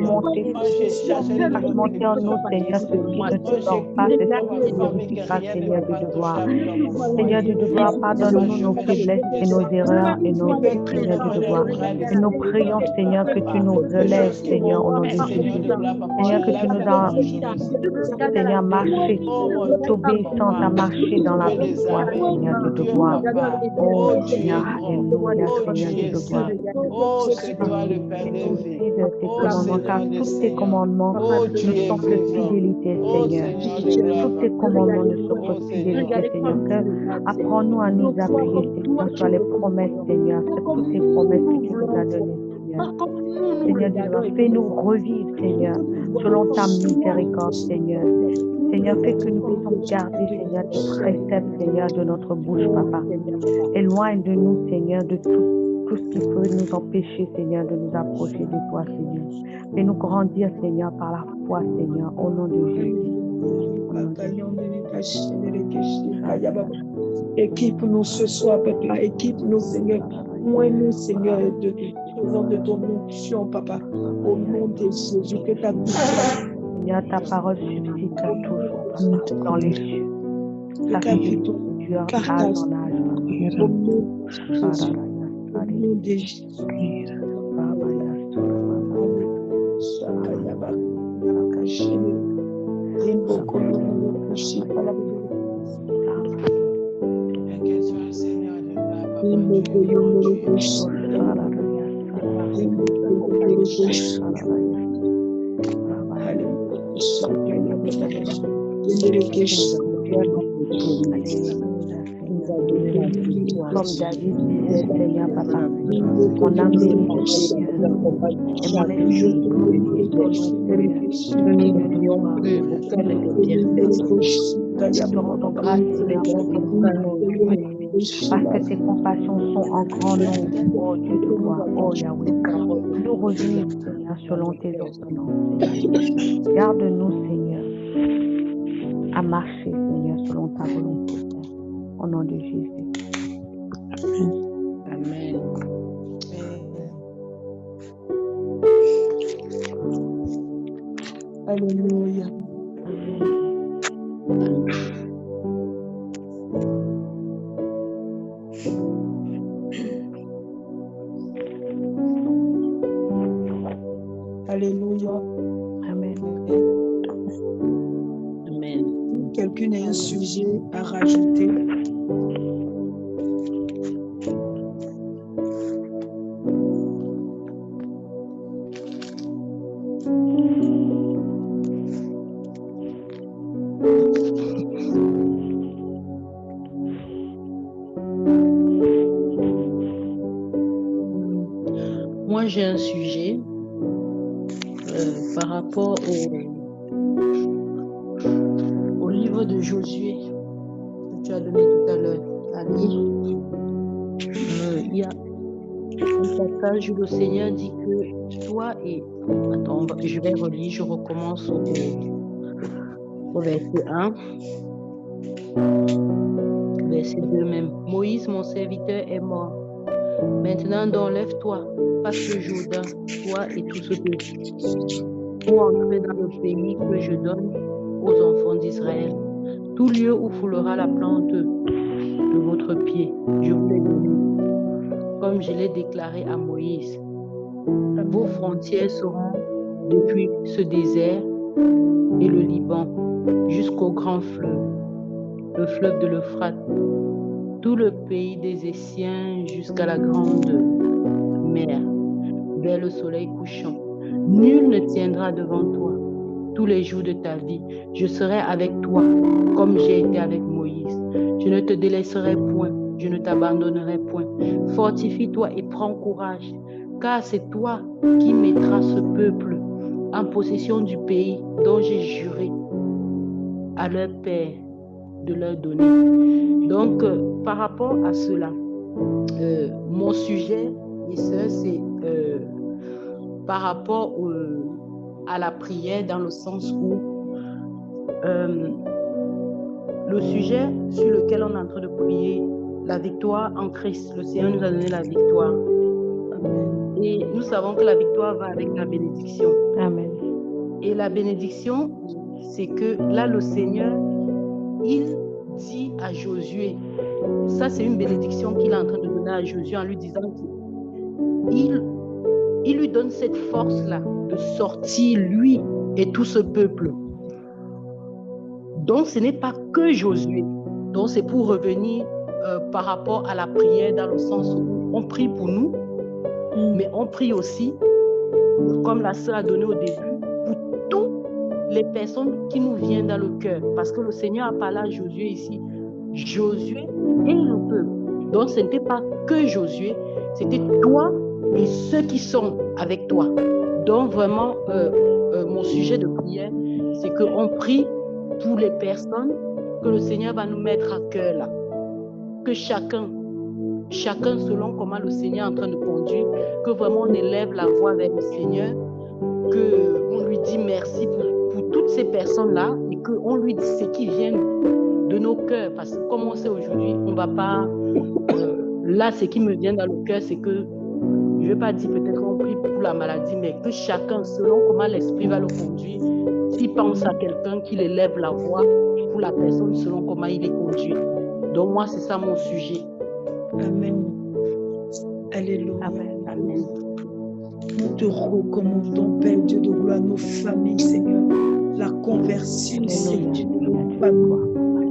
monter en nous, Seigneur, ce qui ne te sort pas, ce qui ne te glorifie pas, Seigneur, de devoir. Seigneur, de devoir, pardonne-nous nos faiblesses et nos erreurs et nos Seigneur, de devoir. Et nous prions, Seigneur, que tu nous relèves, Seigneur, au nom de Jésus. Seigneur, que tu nous as, Seigneur, marché, t'obéissant à marcher dans la victoire, Seigneur, de devoir. Oh, Seigneur, alléluia, Seigneur, de devoir. Oh, c'est toi le Père des vies. De tes commandements, car tous tes commandements ne sont que fidélité, Seigneur. Tous tes commandements ne sont que fidélité, Seigneur. Apprends-nous à nous appuyer, Seigneur, sur les promesses, Seigneur, sur toutes tes promesses que tu nous as données, Seigneur. Seigneur, fais-nous revivre, Seigneur, selon ta miséricorde, Seigneur. Seigneur, fais que nous puissions garder, Seigneur, tes préceptes, Seigneur, de notre bouche, Papa. Éloigne de nous, Seigneur, de tout ce qui peut nous empêcher, Seigneur, de nous approcher de toi, Seigneur. Fais-nous grandir, Seigneur, par la foi, Seigneur, au nom de Jésus. Équipe-nous ce soir, Papa. Équipe-nous, Seigneur. Moins-nous, Seigneur, de ton onction, Papa. Au nom de Jésus, que ta Seigneur, ta parole subsiste toujours, Papa, dans les cieux. Ta vérité dure d'âge en âge, Papa. Au nom de Jésus. Comme David disait, Seigneur, Papa, mon âme bénit Seigneur, et mon parce que tes compassions sont en grand nombre, oh Dieu de gloire, oh Yahweh. Nous revivons, Seigneur, selon tes ordonnances. Garde-nous, Seigneur, à marcher, Seigneur, selon ta volonté, au nom de Jésus. Amen. Alléluia. Alléluia. Amen. Amen. Quelqu'un a un sujet à rajouter? Moi, j'ai un sujet. par rapport au livre de Josué que tu as donné tout à l'heure à lire. Il y a un passage où le Seigneur dit que toi et... Attends, je vais relire, je recommence au verset 1. Verset 2 même. Moïse, mon serviteur, est mort. Maintenant, donc, lève-toi, passe le Jourdain, toi et tout ce peuple, pour entrer dans le pays que je donne aux enfants d'Israël. Tout lieu où foulera la plante de votre pied, je vous l'ai donné, comme je l'ai déclaré à Moïse. Vos frontières seront depuis ce désert et le Liban jusqu'au grand fleuve, le fleuve de l'Euphrate, tout le pays des Essiens jusqu'à la grande mer, vers le soleil couchant. Nul ne tiendra devant toi tous les jours de ta vie. Je serai avec toi comme j'ai été avec Moïse. Je ne te délaisserai point, je ne t'abandonnerai point. Fortifie-toi et prends courage, car c'est toi qui mettras ce peuple en possession du pays dont j'ai juré à leur père de leur donner. Donc, par rapport à cela, mon sujet, mes sœurs, c'est par rapport à la prière, dans le sens où le sujet sur lequel on est en train de prier, la victoire en Christ, le Seigneur nous a donné la victoire. Et nous savons que la victoire va avec la bénédiction. Amen. Et la bénédiction, c'est que là, le Seigneur, il dit à Josué, ça c'est une bénédiction qu'il est en train de donner à Josué en lui disant qu'il lui donne cette force-là de sortir lui et tout ce peuple. Donc ce n'est pas que Josué. Donc c'est pour revenir par rapport à la prière, dans le sens où on prie pour nous, mais on prie aussi, comme la sœur a donné au début, pour toutes les personnes qui nous viennent dans le cœur. Parce que le Seigneur a parlé à Josué ici. Josué et le peuple. Donc ce n'était pas que Josué, c'était toi et ceux qui sont avec toi. Donc vraiment, mon sujet de prière, c'est qu'on prie pour les personnes que le Seigneur va nous mettre à cœur là. Que chacun selon comment le Seigneur est en train de conduire, que vraiment on élève la voix vers le Seigneur, qu'on lui dit merci pour toutes ces personnes-là et qu'on lui dit ce qui vient de nos cœurs. Parce que comme on sait aujourd'hui, on ne va pas... là, ce qui me vient dans le cœur, c'est que, je ne vais pas dire peut-être qu'on prie pour la maladie, mais que chacun, selon comment l'Esprit va le conduire, s'il pense à quelqu'un, qu'il élève la voix pour la personne selon comment il est conduit. Donc moi, c'est ça mon sujet. Amen. Alléluia. Amen. Amen. Nous te recommandons, Père Dieu de gloire, nos familles, Seigneur, la conversion, Seigneur, de nos familles,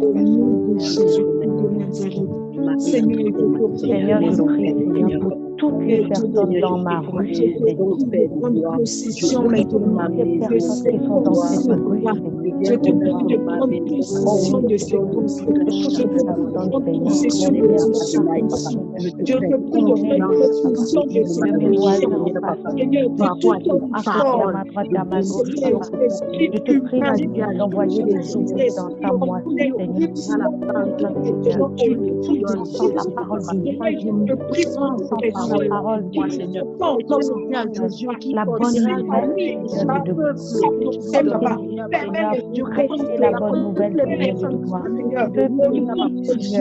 au nom de Jésus de Nazareth. Seigneur, je prie, Seigneur, pour toutes les personnes dans ma rue, Seigneur. prendre possession maintenant Les personnes qui sont dans cette rue, je te prie de prendre possession de ces conséquences. Je te prie de prendre possession de ces situations. Je te prie de prendre possession de ces situations. Seigneur, de toute ton parole. Je te prie d'envoyer les ouvriers dans ta moitié, Seigneur. La parole, je prie sans parole, moi, Seigneur. La bonne nouvelle, la bonne nouvelle,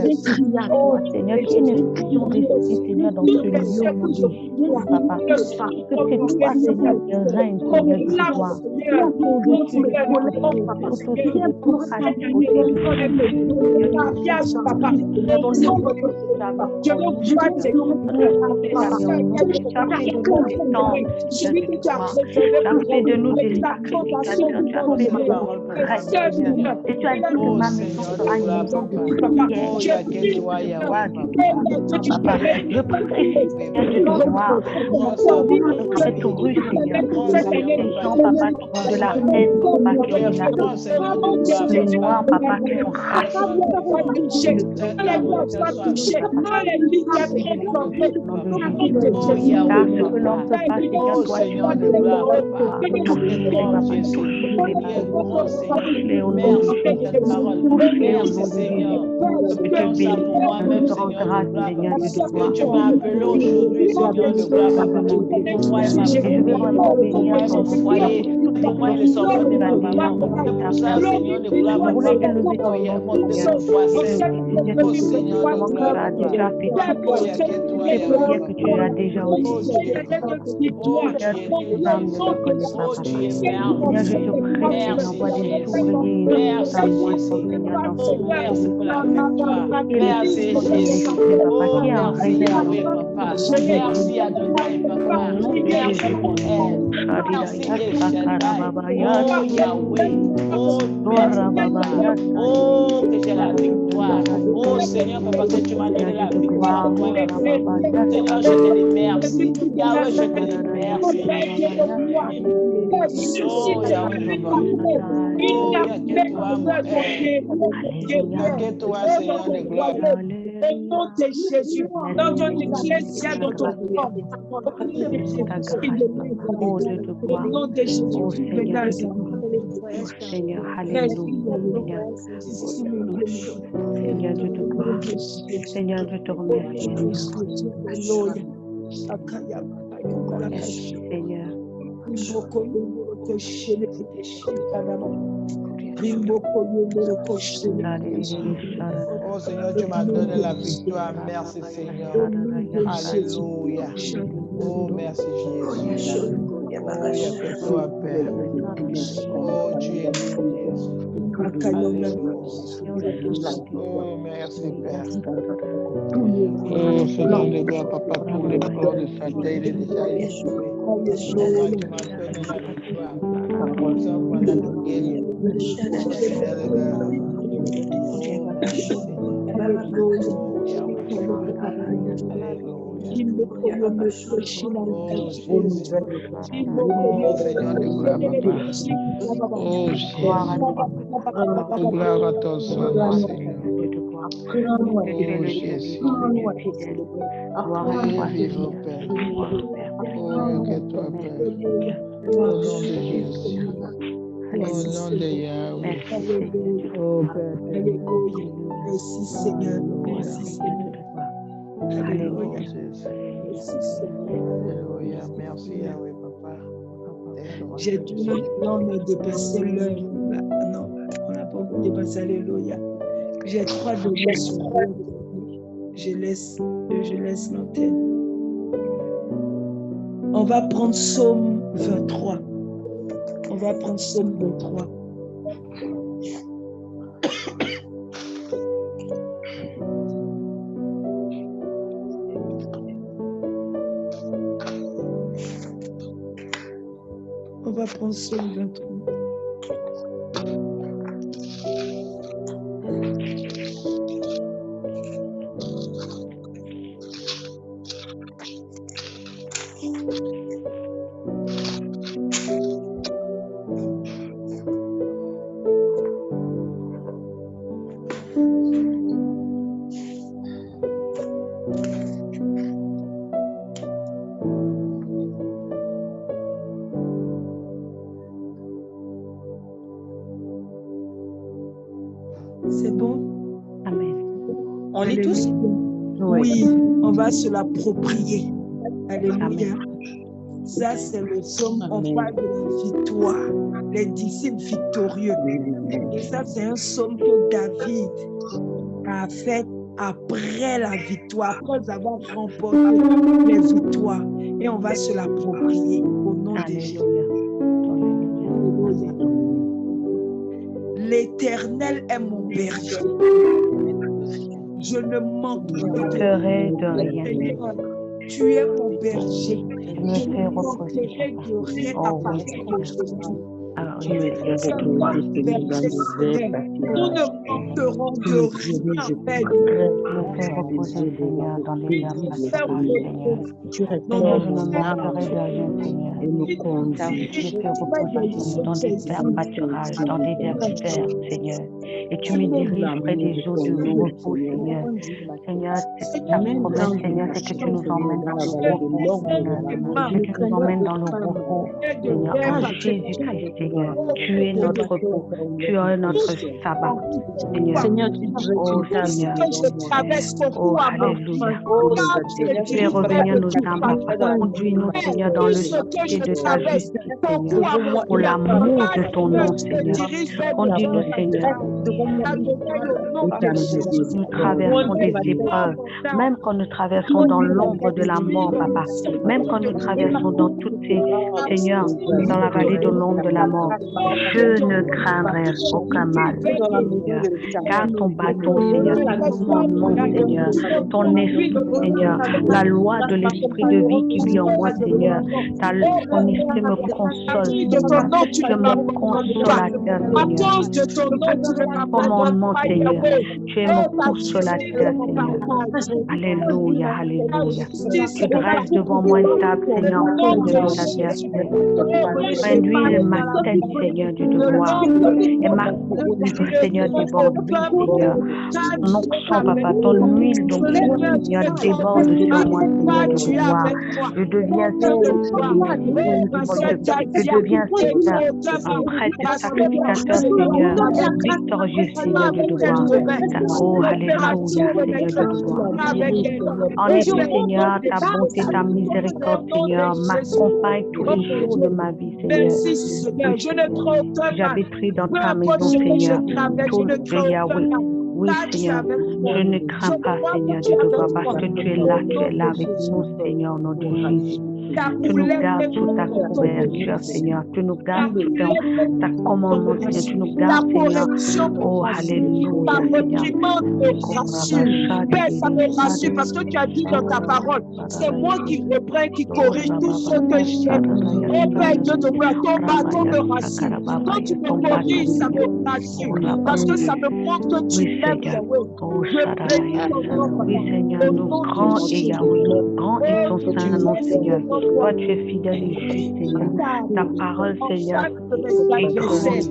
Seigneur, qu'il y ait une expression d'esprit, Seigneur, dans ce lieu, Papa. Que c'est toi, Seigneur, qui règne, Seigneur, de gloire. De nous des sacrificateurs, tu as fait de et tu as dit que ma maison sera une maison de prière. Je prie, Seigneur, de gloire, cette rue, Seigneur, gens, papa, qui ont de la haine, papa, qui ont de la les noirs, papa, qui sont racistes. Car ce que l'homme peut pas, Seigneur, toi, tu peux le faire, papa. Touche-les au nom de Jésus. Je te bénis, je te rends grâce, Seigneur, de gloire. Tu m'as appelé aujourd'hui, Seigneur de gloire, papa. Je vais vraiment bénir ton foyer. Moi, le sortant de ma maman. C'est pour ça, Seigneur de gloire, Je voulais élever ton nom, Seigneur. Oh, Seigneur, Comment que tu as déjà fait toutes les prières que tu as déjà aussi. Seigneur, tu ne connais pas, papa. Seigneur, je te prie, Seigneur, envoie des souvenirs dans moi, Seigneur, dans ce monde. Merci pour la victoire. Merci, papa, qui est en réserve. Merci Adonai, papa. Merci pour elle. Merci Yahweh. Oh, que j'ai la victoire. Oh, Seigneur, papa, que tu m'as donné la victoire. Seigneur, je te dis merci. Yahweh, je te dis merci. Oh, Yahweh, papa. Que toi, Seigneur de gloire. Au nom de Jésus, dans ton ecclésia, dans ton corps, au nom de Jésus, Seigneur, alléluia. Seigneur, je te gloire. Seigneur, je te remercie. Seigneur. Oh Seigneur, tu m'as donné la victoire. Merci Seigneur. Alléluia. Oh merci Jésus. Oh Père. Oh Dieu. Oh merci Père. Oh Seigneur de gloire, papa, pour les corps de santé et de salut. Oh tu m'as donné la victoire. Gloire à ton Seigneur. Au nom de Jésus. Au nom de Yahweh. Oh Père. Merci Seigneur. Merci Seigneur. Alléluia. Alléluia. Merci Yahweh, papa. J'ai dû me dépasser l'heure. Non, on n'a pas dépassé. Alléluia. J'ai 3 degrés sur l'heure. Je laisse l'antenne. On va prendre Psaume 23. On va prendre Psaume 23. On va prendre Psaume 23. C'est bon? Amen. On lit tous? Oui, on va se l'approprier. Alléluia. Ça, c'est le psaume. On parle de la victoire. Les disciples victorieux. Et ça, c'est un psaume que David a fait après la victoire, après avoir remporté les victoires. Et on va se l'approprier au nom de Jésus. L'Éternel est mon berger. Je ne manquerai de rien. Tu es mon berger. Je ne manquerai de rien à partir d'aujourd'hui. Nous ne manqueront de rien, Père. Me fais reposer, Seigneur, dans les heures pastorales, Seigneur. Seigneur, je ne manquerai de rien, Seigneur. Me fais reposer, Seigneur, dans des heures pâturages, dans des heures vertes, Seigneur. Et tu me diriges près des eaux de repos, Seigneur. Seigneur, ta promesse, Seigneur, c'est que tu nous emmènes dans le repos, Seigneur. Que tu nous emmènes dans le repos, Seigneur, en Jésus-Christ, Seigneur. Tu es notre repos. Tu es notre sabbat, Seigneur. Oh, Seigneur. Oh, alléluia. Fais revenir nos âmes, Papa. Conduis-nous, Seigneur, dans le sentier de ta justice, Seigneur. Pour l'amour de ton nom, Seigneur. Conduis-nous, Seigneur. Nous traversons des épreuves, même quand nous traversons dans l'ombre de la mort, Papa, même quand nous traversons dans toutes ces, Seigneur, dans la vallée de l'ombre de la mort, je ne craindrai aucun mal, Seigneur, car ton bâton, Seigneur, ton commandement, Seigneur, ton esprit, Seigneur, la loi de l'esprit de vie qui vit en moi, Seigneur, ton esprit me console, Seigneur, je me consolateur, Seigneur, commandement, Seigneur, tu es mon consolateur, Seigneur. Alléluia, alléluia. Tu dresses devant moi une table, Seigneur, en de mes adversaires. Induis ma tête, Seigneur, Dieu de gloire. Et ma coupe, Seigneur, déborde, oui, Seigneur. Ton onction, Papa, ton huile, donc, Seigneur, déborde sur moi, Seigneur, Dieu de gloire. Je deviens, Seigneur, un prêtre sacrificateur, Seigneur, victorieux, Seigneur, Dieu de gloire. Oh, alléluia, Seigneur, Dieu de gloire. En effet, Seigneur, ta bonté, ta miséricorde, Seigneur, m'accompagne tous les jours de ma vie, Seigneur. J'habiterai dans ta maison, Seigneur, tout le Yahweh. Oui, Seigneur, je ne crains pas, Seigneur, Dieu de gloire, parce que tu es là avec nous, Seigneur, au nom de Jésus. Tu nous gardes sous ta couverture, Seigneur. Tu nous gardes sous ta commandement, Seigneur. Tu nous gardes, Seigneur. Oh, alléluia, Seigneur. Père, ça me rassure parce que tu as dit dans ta parole, c'est moi qui reprends, qui corrige tout ce que j'aime. Oh Père, Dieu de gloire, ton bâton me rassure. Quand tu me corriges, ça me rassure. Parce que ça me montre que tu m'aimes, Yahweh. Oui, Seigneur, nous grand et Yahweh, grand est ton saint nom, Seigneur. Toi, tu es fidèle et juste, Seigneur. Ta parole, Seigneur, est grande.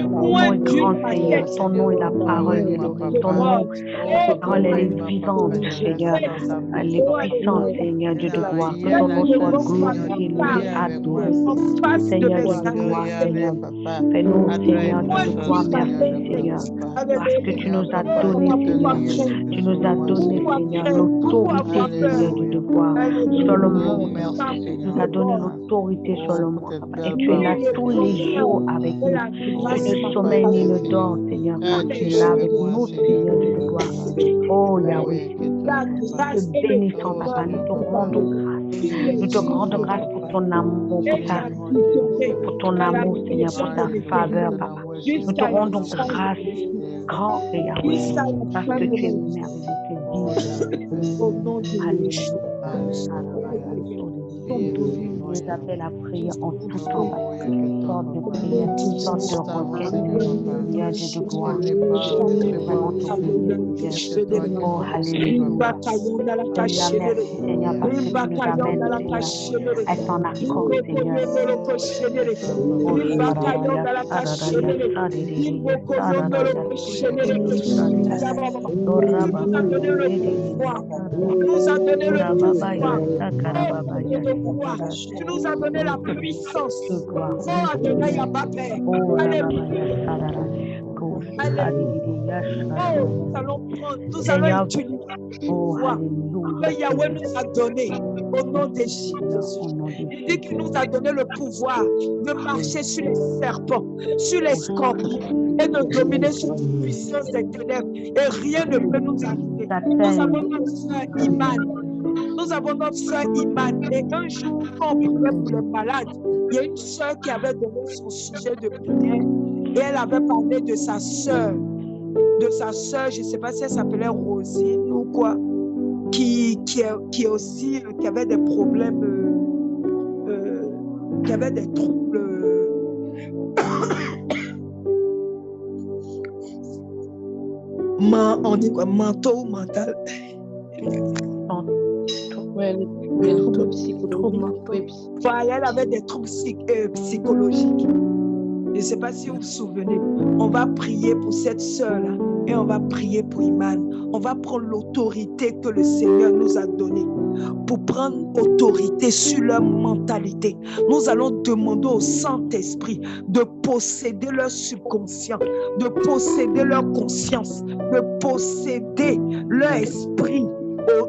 Ton nom est grand, Seigneur. Ton nom est la parole de l'Orient. Ton nom, ta parole, elle est vivante, Seigneur. Elle est puissante, Seigneur, Dieu de gloire. Que ton nom soit glorifié, adoré. Seigneur, Dieu de gloire, Seigneur. Fais-nous, Seigneur, Dieu de gloire, merci, Seigneur. Parce que tu nous as donné, Seigneur. Tu nous as donné, Seigneur, l'autorité, Seigneur, Dieu de gloire, sur le monde. Tu nous as donné l'autorité sur le monde. Et tu es là tous les jours avec nous. Tu ne sommeilles ni ne dors, Seigneur, quand tu es là avec nous, Seigneur, Dieu de gloire. Oh, Yahweh. Nous te bénissons, Papa. Nous te rendons grâce. Nous te rendons grâce pour ton amour, pour ton amour, Seigneur, pour ta faveur, Papa. Nous te rendons grâce, grand et Yahweh, parce que tu es merveilleux, tu es digne. Alléluia. Nous appelle à prier en tout temps, toutes sortes de prières, toutes sortes de requêtes. Seigneur, Dieu de gloire, vraiment tout oh, alléluia. Seigneur, merci, Seigneur, parce que tu nous amènes, Seigneur, à être en accord, Seigneur. Tu nous as donné la puissance. Nous allons utiliser le pouvoir que Yahweh nous a donné au nom de Jésus. Il dit qu'il nous a donné le pouvoir de marcher sur les serpents, sur les scorpions et de dominer sur les puissances des ténèbres. Et rien ne peut nous arriver. Nous avons notre soeur Iman. Nous avons notre soeur Iman. Et un jour, quand on priait pour les malades, il y a une soeur qui avait donné son sujet de prière et elle avait parlé de sa soeur. Je ne sais pas si elle s'appelait Rosine ou quoi, qui aussi, qui avait des problèmes, qui avait des troubles. on dit quoi, mental ou mental? Ouais, les troubles psychologiques. Voilà, elle avait des troubles psychologiques. Je ne sais pas si vous vous souvenez. On va prier pour cette sœur-là et on va prier pour Iman. On va prendre l'autorité que le Seigneur nous a donnée pour prendre autorité sur leur mentalité. Nous allons demander au Saint-Esprit de posséder leur subconscient, de posséder leur conscience, de posséder leur esprit, leur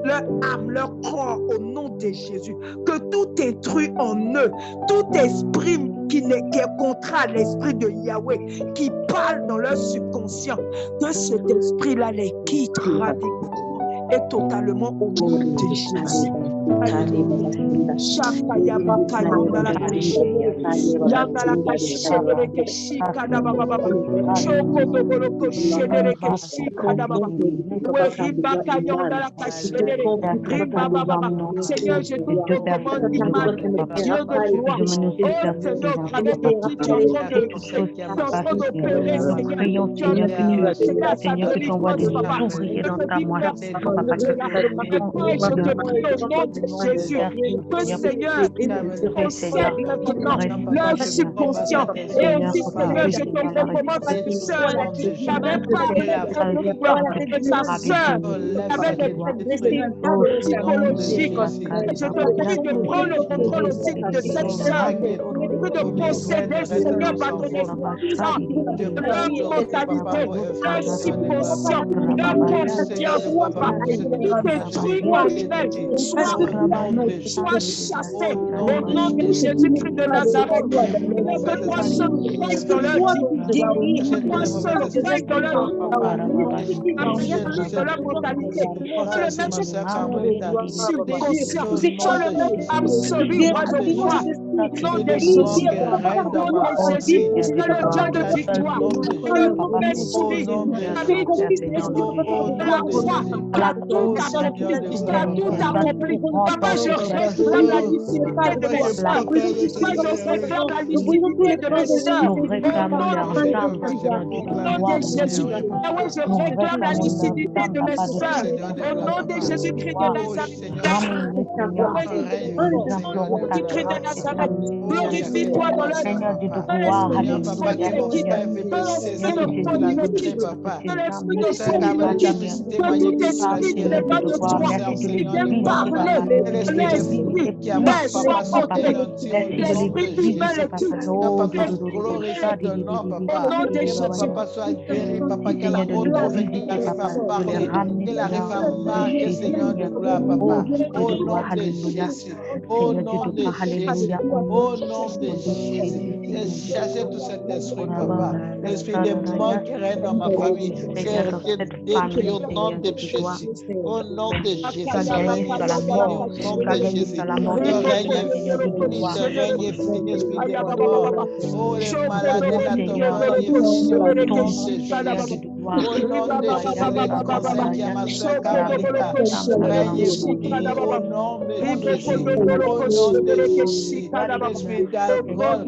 âme, leur corps au nom de Jésus. Que tout intrus en eux, tout esprit qui est contraire à l'esprit de Yahweh, qui parle dans leur subconscient, que cet esprit-là les quitte radicalement et totalement au nom de Jésus. Seigneur, je te recommande Iman, Dieu de gloire. Oh Seigneur, avec qui tu es en train d'opérer, Seigneur. Tu as dit, Seigneur, que tu envoies des ouvriers dans ta moisson, papa. Je te prie au nom de Jésus, que Seigneur, possède maintenant leur subconscient. Et aussi, Seigneur, je te recommande cette sœur qui n'avait pas de sa sœur, qui avait des problèmes psychologiques. Je te prie de prendre le contrôle aussi de cette sœur, de posséder, Seigneur, par ton esprit, leur mentalité, leur subconscient, leur conscience, tout détruit en elle, soit chassé au nom de Jésus-Christ de Nazareth. Que toi seul règne dans leur vie, que toi seul règne dans leur mentalité, que le même subconscient, que le même absolu, roi de gloire, au nom de Jésus, que le Dieu de victoire, que le monde est soumis, tout accompli. Papa, je réclame la lucidité de mes soeurs. Je réclame la lucidité de mes soeurs. Au nom de Jésus. Je réclame la lucidité de mes soeurs. Au nom de Jésus-Christ de Nazareth. Glorifie-toi dans leur vie. Au nom de Jésus, au nom de Jésus, chassez tout cet esprit, papa. L'esprit de mort qui règne dans ma famille, c'est détruit au nom de Jésus. Au nom de Jésus, au nom de Jésus, le règne est fini, esprit de mort. Oh, les malades, la tombe est finie au nom de Jésus. Au nom de Jésus, les conseils qui a ma soeur Carolina, règne est fini au nom de Jésus. Au nom de Jésus, l'esprit d'alcool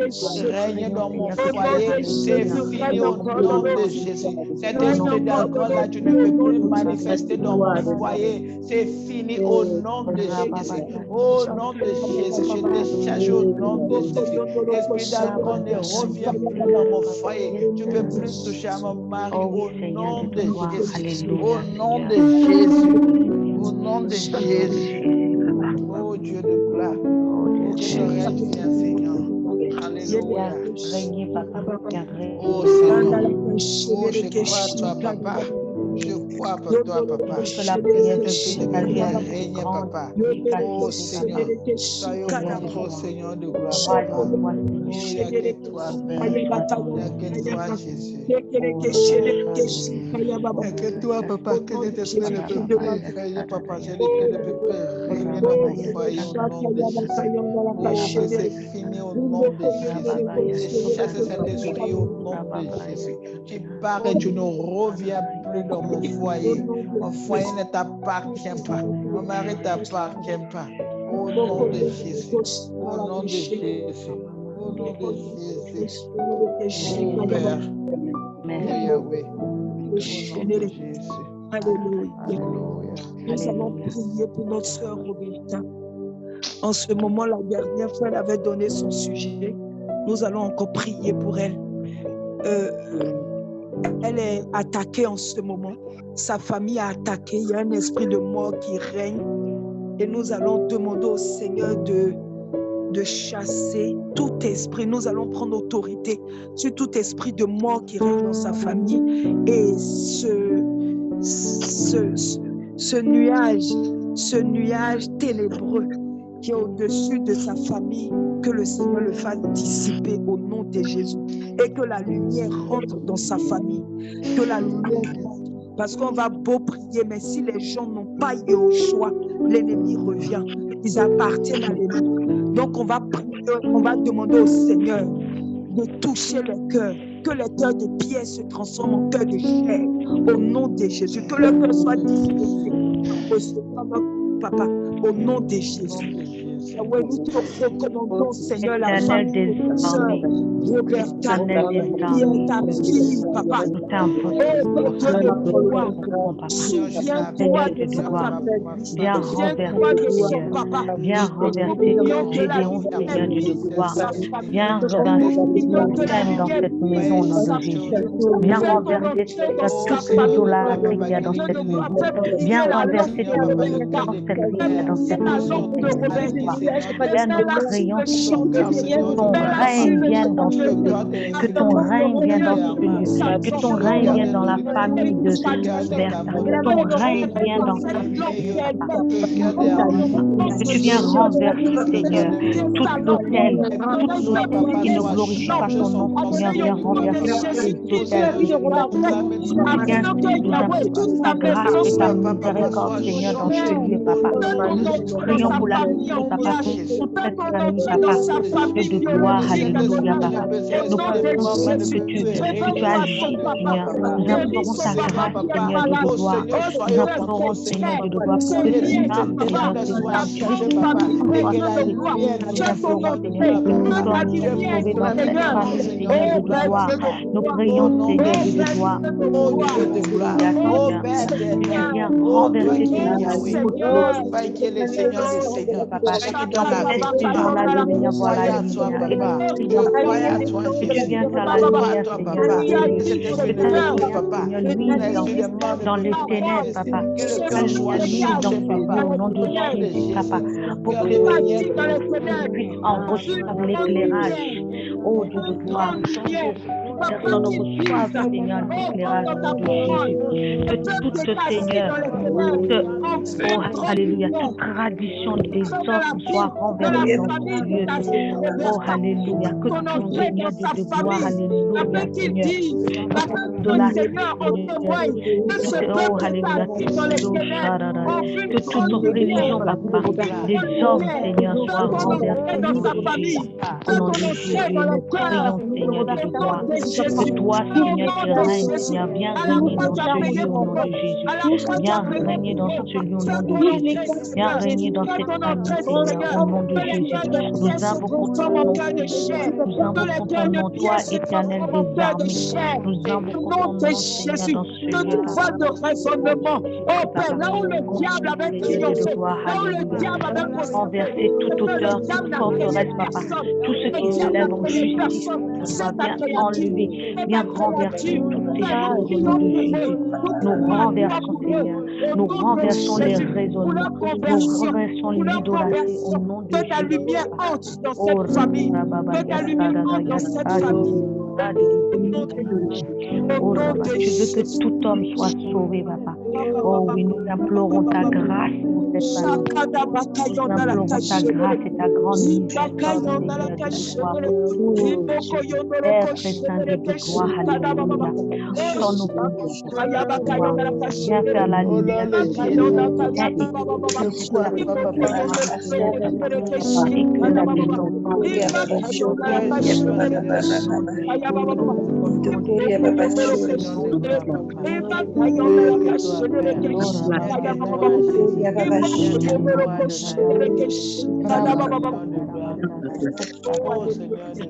règne dans mon foyer, c'est fini au nom de Jésus. Cet esprit d'alcool-là, tu ne peux plus manifester dans mon foyer, c'est fini au nom de Jésus. Au nom de Jésus, je décharge au nom de Jésus. L'esprit d'alcool ne revient plus dans mon foyer, tu ne peux plus toucher à mon mari au nom de Jésus. Au nom de Jésus. Au nom de Jésus. Oh Dieu de gloire. Oh Seigneur. Alléluia. Oh Seigneur. Oh, je crois à toi, papa. Je crois à toi, papa. Règne, papa. Oh Seigneur. Soyons contrôle, Seigneur de gloire, papa. Oh, il n'y a que toi, Père. Il n'y a que toi, Jésus. Il n'y a que toi, papa. Que cet esprit ne peut plus régner, papa. Je l'esprit ne peut plus régner dans mon foyer au nom de Jésus. Oh, c'est fini au nom de Jésus. Je chasse cet esprit au nom de Jésus. Tu pars et tu ne reviens plus dans mon foyer. Mon foyer ne t'appartient pas. Mon mari ne t'appartient pas. Au nom de Jésus. Au nom de Jésus. Au nom de Jésus. Oh Père. Oh Yahweh. Alléluia. Nous allons prier pour notre sœur Roberta. En ce moment, la dernière fois, elle avait donné son sujet. Nous allons encore prier pour elle. Elle est attaquée en ce moment. Sa famille est attaquée. Il y a un esprit de mort qui règne. Et nous allons demander au Seigneur de chasser tout esprit. Nous allons prendre autorité sur tout esprit de mort qui règne dans sa famille. Et ce nuage ténébreux qui est au-dessus de sa famille, que le Seigneur le fasse dissiper au nom de Jésus et que la lumière rentre dans sa famille, que la lumière rentre. Parce qu'on va beau prier, mais si les gens n'ont pas eu au choix, l'ennemi revient. Ils appartiennent à l'ennemi. Donc on va prier, on va demander au Seigneur de toucher les cœurs, que les cœurs de pierre se transforment en cœurs de chair, au nom de Jésus, que le cœur soit disposé au Papa, au nom de Jésus. Oui, nous te recommandons, Seigneur, la famille de ta sœur Roberta, qui est ta fille, Papa. Souviens-toi de sa famille. Viens renverser, Papa. Viens renverser tout Gédéon, Seigneur Dieu de gloire. Viens renverser tout thème dans cette maison, au nom de Jésus. Viens renverser toute l'idolâtrie qu'il y a dans cette maison. Viens renverser toute sorcellerie qu'il y a dans cette maison. Viens, nous prions que ton règne vienne dans ce lieu, que ton règne vienne dans ce lieu, que ton règne vienne dans la famille de Roberta, que ton règne vienne dans ta famille, que tu viens renverser, Seigneur, toute l'autel qui ne glorifie pas ton nom, Seigneur, viens renverser tout l'autel. Viens ta grâce et ta miséricorde, Seigneur, dans ce lieu, Papa. Nous prions pour la vie, Papa, toute cette famille, Papa, Dieu de gloire, alléluia, Papa. Nous prions que tu agis, Seigneur. Nous implorons ta grâce, Seigneur, de gloire. Nous implorons, Seigneur, de gloire, pour que cette femme, Seigneur, puisse nous implorons, Seigneur, que nous sommes sauvés dans cette famille, Seigneur, de gloire. Nous prions, Seigneur, de gloire. Tu viens renverser, Seigneur, Papa. Ces gens-là de venir voir la lumière. Et que tu viens faire la lumière, Seigneur. Que ta lumière, Seigneur, dans les ténèbres, Papa. Que ta lumière dans ce lieu, au nom de Jésus, Papa. Pour que tu puisses en recevoir l'éclairage. Oh Dieu de gloire. Personne ne reçoive, Seigneur, l'éclairage au nom de Jésus. Que toute, Seigneur, oh, alléluia, toute tradition des hommes soit renversée dans ce lieu. Oh, alléluia, que tout, Seigneur, de gloire, alléluia, Seigneur. Oh, alléluia, que toute religion, Papa, des hommes, Seigneur, soit renversée dans sa famille. Au nom de Jésus, nous prions, Seigneur, de gloire. Que toi, Seigneur, qui règnes, Seigneur, viens régner dans ce lieu au nom de Jésus. Viens régner dans ce lieu au nom de Jésus. Viens régner dans cette famille, Seigneur, au nom de Jésus. Nous invoquons ton nom, nous invoquons ton nom, toi, éternel des armées. Nous invoquons ton nom, Seigneur, dans ce lieu. Toute voie de raisonnement, oh Père, là où le diable avait triomphé, là où le diable avait renversé toute hauteur, toute forteresse, Papa. Tout ce qui se lève en justice, viens enlever, viens renverser toutes ces choses au nom de Jésus. Nous renversons, Seigneur. Nous renversons les raisonnements. Nous renversons l'idolâtrie au nom de Jésus. Que ta lumière entre dans cette famille. Que ta lumière entre dans cette famille. Oh, Papa, tu veux que tout homme soit sauvé, Papa. Oh oui, nous implorons ta grâce pour cette famille. Nous implorons ta grâce et ta grande miséricorde, Père très saint de gloire, alléluia. Sans nous viens faire la lumière. Oh Seigneur, et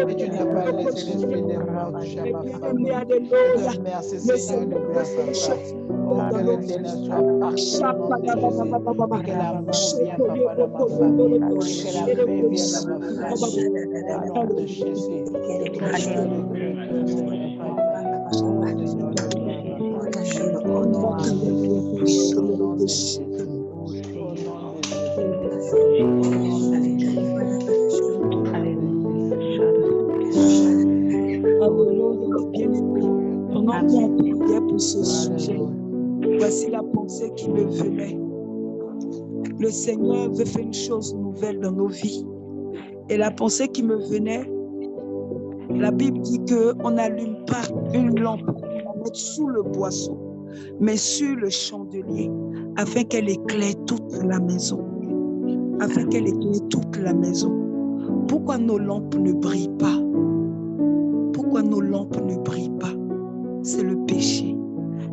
tu n'as pas laissé l'esprit de mort toucher ma famille. Je te remercie, Seigneur, de grâce à face. Oh, que le ténèbre soit parti au nom de Jésus. Et que l'amour vienne, Papa, dans ma famille. Et que la paix vienne dans ma famille. Au nom de Jésus. Pendant qu'on priait pour ce sujet, voici la pensée qui me venait. Le Seigneur veut faire une chose nouvelle dans nos vies. Et la pensée qui me venait, la Bible dit qu'on n'allume pas une lampe pour la mettre sous le boisseau, mais sur le chandelier, afin qu'elle éclaire toute la maison. Afin qu'elle éclaire toute la maison. Pourquoi nos lampes ne brillent pas? Pourquoi nos lampes ne brillent pas? C'est le péché.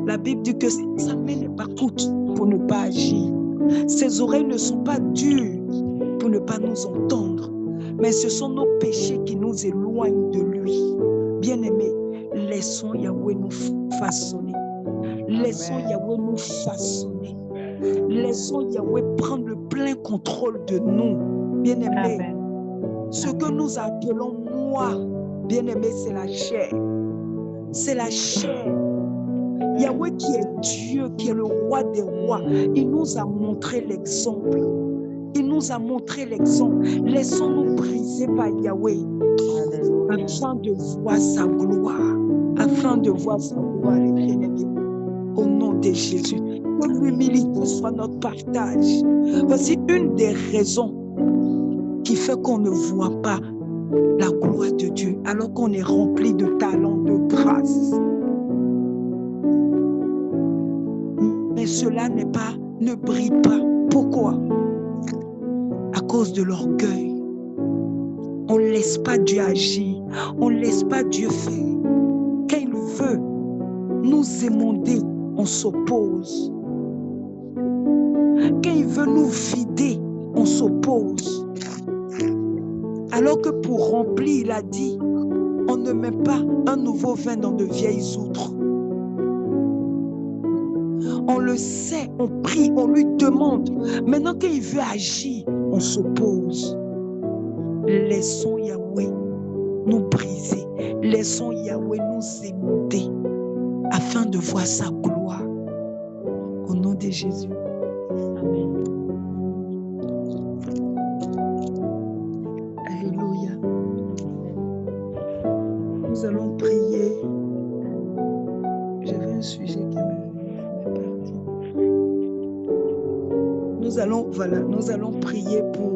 La Bible dit que sa main n'est pas courte pour ne pas agir. Ses oreilles ne sont pas dures pour ne pas nous entendre. Mais ce sont nos péchés qui nous éloignent de lui. Bien-aimés, laissons Yahweh nous façonner. Laissons Yahweh nous façonner. Laissons Yahweh prendre le plein contrôle de nous. Bien-aimés, ce que nous appelons moi, bien-aimés, c'est la chair. C'est la chair. Yahweh qui est Dieu, qui est le roi des rois, il nous a montré l'exemple. Il nous a montré l'exemple. Laissons-nous briser par Yahweh afin de voir sa gloire. Afin de voir sa gloire, les bien-aimés. Au nom de Jésus. Que l'humilité soit notre partage. Voici une des raisons qui fait qu'on ne voit pas la gloire de Dieu alors qu'on est rempli de talent, de grâce. Mais cela ne brille pas. Pourquoi? À cause de l'orgueil. On ne laisse pas Dieu agir. On ne laisse pas Dieu faire. Quand il veut nous émonder, on s'oppose. Quand il veut nous vider, on s'oppose. Alors que pour remplir, il a dit, on ne met pas un nouveau vin dans de vieilles outres. On le sait, on prie, on lui demande. Maintenant quand il veut agir, on s'oppose. Laissons Yahweh nous briser. Laissons Yahweh nous émonder afin de voir sa gloire. Au nom de Jésus. Amen. Alléluia. Nous allons prier. J'avais un sujet qui m'est parti. Nous allons prier pour...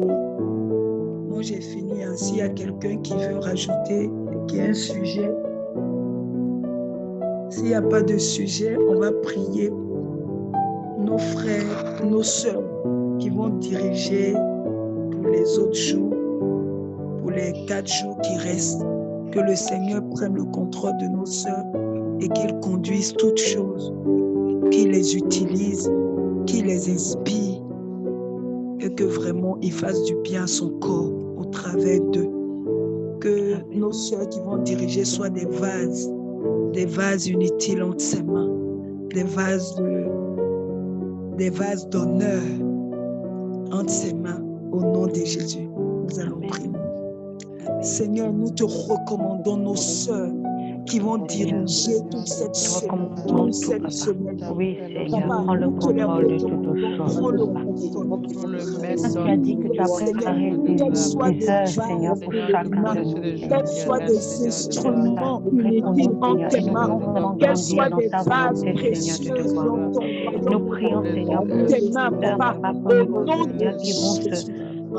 Moi, j'ai fini ainsi. Il y a quelqu'un qui veut rajouter, qui a un sujet. S'il n'y a pas de sujet, on va prier pour nos frères, nos sœurs qui vont diriger pour les autres jours, pour les 4 jours qui restent. Que le Seigneur prenne le contrôle de nos sœurs et qu'il conduise toutes choses, qu'il les utilise, qu'il les inspire et que vraiment il fasse du bien à son corps au travers d'eux. Que nos sœurs qui vont diriger soient des vases inutiles entre ses mains, des vases d'honneur entre ses mains au nom de Jésus. Nous allons prier. Seigneur, nous te recommandons nos sœurs qui vont diriger toute cette semaine. Toute cette semaine. Oui, Seigneur, prends le contrôle de toutes choses. Tu as dit que tu as préparé des heures, Seigneur, pour chacun de nous. Qu'elles soient des instruments inutiles en tes mains, qu'elles soient des vases précieux dans ton royaume. Nous prions, Seigneur, pour tes mains, papa, pour nous, Seigneur, qui vont se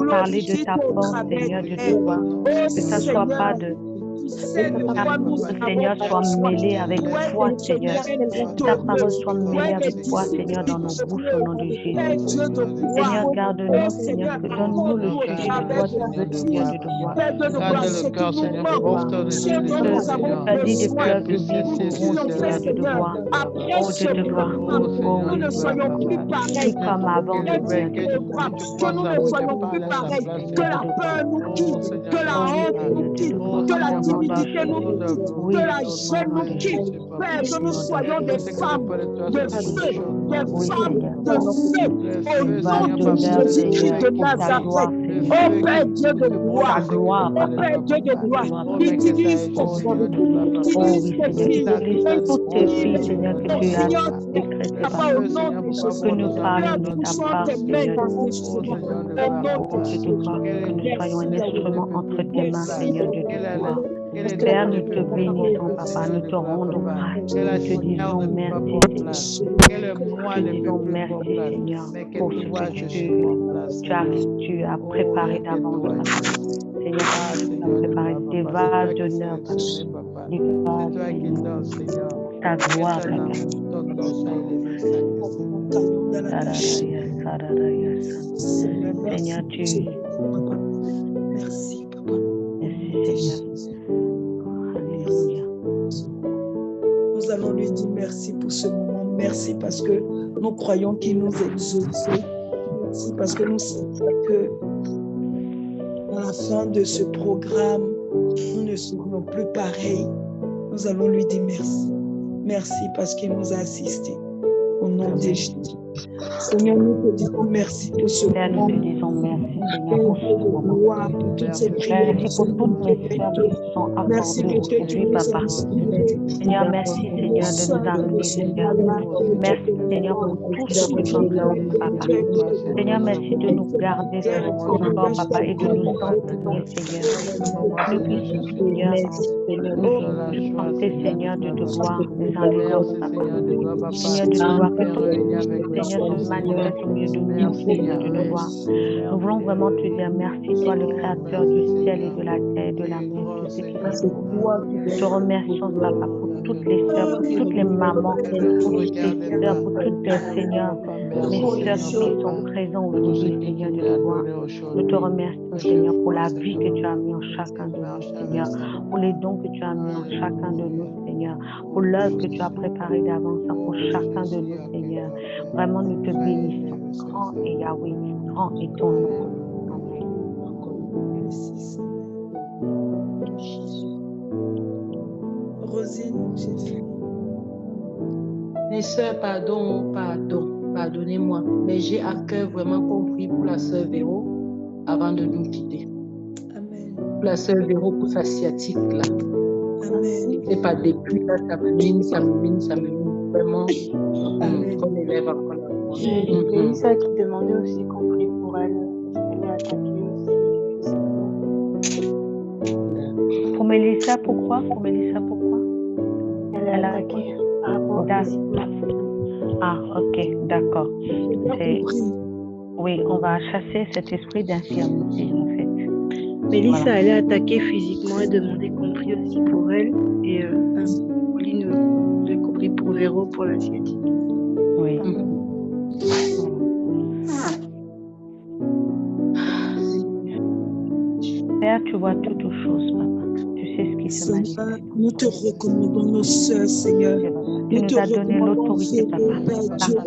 parler de ta force, Seigneur, de toi. Que ça ne soit pas de... Seigneur, soit mêlé avec foi, Seigneur. Ta parole soit mêlée avec foi, Seigneur, dans nos bouches, au nom de Jésus. Seigneur, garde-nous, Seigneur, que donne-nous le sujet de toi, tu veux nous dire de devoir. Garde le cœur, Seigneur, Tu as dit des fleuves de vie courront, Seigneur, de devoir. Oh, de devoir. Nous ne soyons plus pareils comme avant, que nous ne soyons plus pareils, que la peur nous quitte, que la honte nous quitte, que la timidité nous quitte, que la gêne nous quitte. Père, que nous soyons des femmes de feu, des femmes de feu, au nom de Jésus-Christ de Nazareth. Oh Père Dieu de gloire, oh Père Dieu de gloire, utilise tes filles, toutes tes filles, Seigneur, que tu as décrété, Papa, au nom de Jésus, que nous parlions de ta part, Seigneur, au nom de Jésus, que nous soyons un instrument entre tes mains, Seigneur, de gloire. Père, nous te bénissons, Papa, nous te rendons grâce, nous te disons merci, Seigneur. Nous te disons merci, Seigneur, pour ce que tu as préparé d'avance, Papa. Seigneur, tu as préparé des vases d'honneur, des vases de ta gloire, Papa. Seigneur, tu... Merci, Papa. Merci, Seigneur. Alléluia. Nous allons lui dire merci pour ce moment. Merci parce que nous croyons qu'il nous exauce. Merci parce que nous savons que à la fin de ce programme, nous ne serons plus pareils. Nous allons lui dire merci. Merci parce qu'il nous a assistés. Au nom de Jésus. Seigneur, nous te disons merci pour ce moment. Nous te disons merci, Seigneur, pour ce moment. Pour toutes ces prières. Merci pour toutes les prières qui sont accordées aujourd'hui, Papa. Seigneur, merci, Seigneur, de nous amener, Seigneur. Merci, Seigneur, pour tout ce que tu as fait, Papa. Seigneur, merci de nous garder dans le confort, Papa, et de nous enseigner, Seigneur. Nous puissions, Seigneur, chanter, Seigneur, de devoir les uns les autres, Papa. Seigneur, de devoir que ton Seigneur, se manifeste au milieu de nous, Seigneur, de devoir. Nous voulons vraiment te dire merci, toi, le Créateur du ciel et de la terre et de la mer, tout ce qui nous te remercions, Papa, pour toutes les sœurs, pour toutes les mamans, pour toutes les sœurs, pour toutes les Seigneur, mes sœurs qui sont présentes aujourd'hui, Seigneur, de devoir. Nous te remercions, Seigneur, pour la vie que tu as mis en chacun de nous, Seigneur, pour les dons que tu as mis en chacun de nous, Seigneur, pour l'œuvre que tu as préparée d'avance pour chacun de nous, Seigneur. Vraiment, nous te bénissons. Grand est Yahweh, grand est ton nom. Rosine, j'ai fini. Mes sœurs, pardonnez-moi, mais j'ai à cœur vraiment compris pour la sœur Véro avant de nous quitter. Amen. Pour la sœur Véro pour sa sciatique là. Amen. C'est pas depuis là, ça me mine. Vraiment, comme élève encore là. J'ai Mélissa qui demandait aussi qu'on prie pour elle. Elle est attaquée aussi. Pour Mélissa, pourquoi? Elle est attaquée par rapport Ah, ok, d'accord. Oui, on va chasser cet esprit d'infirmité, en fait. Mélissa, voilà. Elle est attaquée physiquement et demandait qu'on prie aussi pour elle. Et Pauline nous a compris pour Véro, pour la sciatique. Oui. Père, tu vois toutes choses, Papa. Tu sais ce qui se manifeste. Nous te recommandons nos sœurs, Seigneur. Tu nous as donné l'autorité, Papa.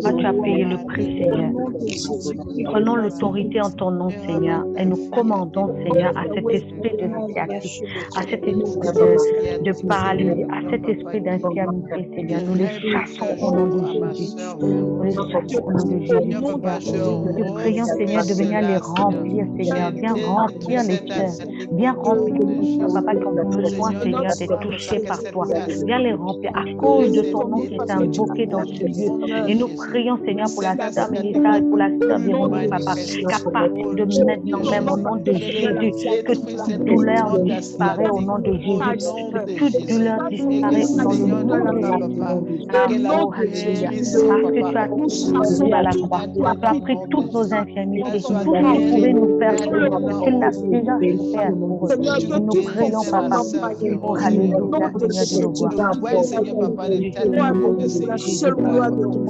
Papa, tu as payé le prix, Seigneur. Prenons l'autorité en ton nom, Seigneur, et nous commandons, Seigneur, à cet esprit de sciatique, à cet esprit de paralysie, à cet esprit d'infirmité, Seigneur. Nous les chassons au nom de Jésus. Nous les chassons au nom de Jésus, Seigneur. Nous prions, Seigneur, de venir les remplir, Seigneur. Viens remplir les sœurs. Viens remplir les sœurs, Papa, qui ont besoin, Seigneur, d'être touchés par toi. Viens les remplir à cause de ton nom qui est invoqué dans ce lieu. Et nous prions, Seigneur, pour la sœur Mélissa et pour la sœur Véronique, Papa, qu'à partir de maintenant, même au nom de Jésus, que toute douleur disparaît au nom de Jésus, que toute douleur disparaît dans le nom de Jésus. Oh, Alléluia. Parce que tu as tout soulevé à la croix. Tu as pris toutes nos infirmités, tout ce qui pouvait nous faire souffrir. Tu l'as déjà fait pour eux. Nous prions, Papa. Oh, Alléluia, Seigneur, de nous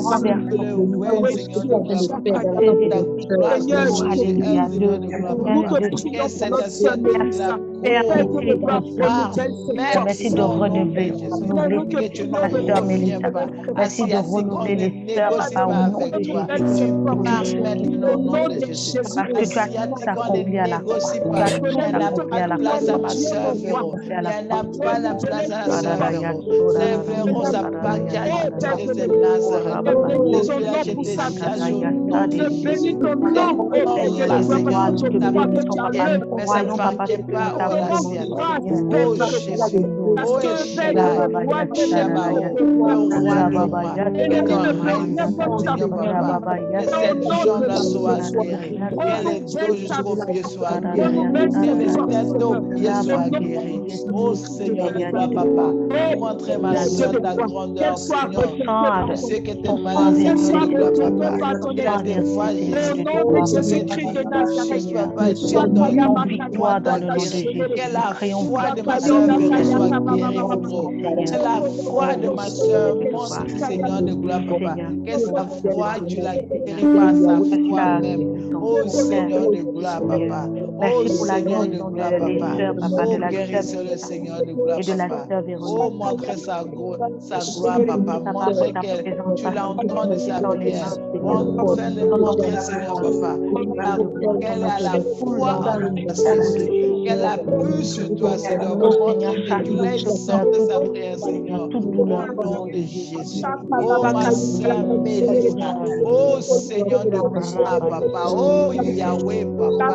voir. Merci de renouveler ma soeur Mélissa. Merci de renouveler les sœurs, Papa, au nom de Jésus. Parce que tu as tout accompli à la croix. Tu as tout accompli à la croix. Il n'y a pas la place à la sœur Véro. C'est Véro, sa paquette de Nazareth. L'Esprit a jeté sa joue. Oh Seigneur, papa, montrez ma soeur ta grandeur, Seigneur. Je sais que tes maladies, Seigneur, papa, des fois, victoire dans le nom de Jésus. Que la foi de ma soeur Véro soit guérie, que la foi de ma soeur montre, Seigneur, de gloire, papa. Que sa foi, tu la guéris par sa foi même. Oh Seigneur de gloire, papa. Oh Seigneur de gloire, papa. Oh guérisseur le Seigneur de gloire, papa. Oh montre sa gloire, papa. Montre que tu l'entends de sa prière. Montre, Seigneur, papa. Qu'elle a la foi en toi, Jésus. Qu'elle a pu sur toi, Seigneur. Montre l'essence de sa prière, Seigneur. Au nom de Jésus. Oh ma soeur Mélissa. Oh Seigneur de gloire, papa. Oh Yahweh, papa.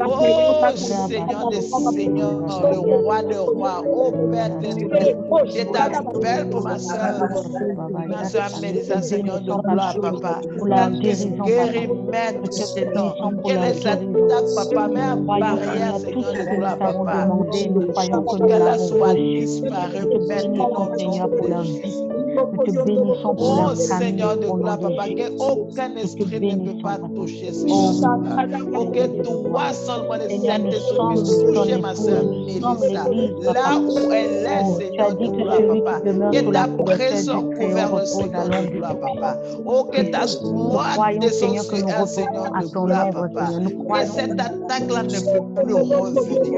Oh Seigneur des seigneurs, le roi des rois. Oh Père d'éternel. Je t'appelle pour ma soeur Mélissa, Seigneur de gloire, papa. Qu'elle puisse guérir maintenant. Qu'elle est sa table, papa, mais en barrière, Seigneur de gloire, papa. Qu'elle soit disparue maintenant, Seigneur, pour la vie. Oh Seigneur de gloire, papa, qu'aucun esprit ne peut pas toucher ce papa. Oh, que toi seulement le Saint-Esprit puisse toucher ma soeur Mélissa. Là où elle est, Seigneur de gloire, papa. Que ta présence couvre le Seigneur de gloire, papa. Oh, que ta gloire descende sur elle, Seigneur de gloire, papa. Que cette attaque-là ne peut plus revenir.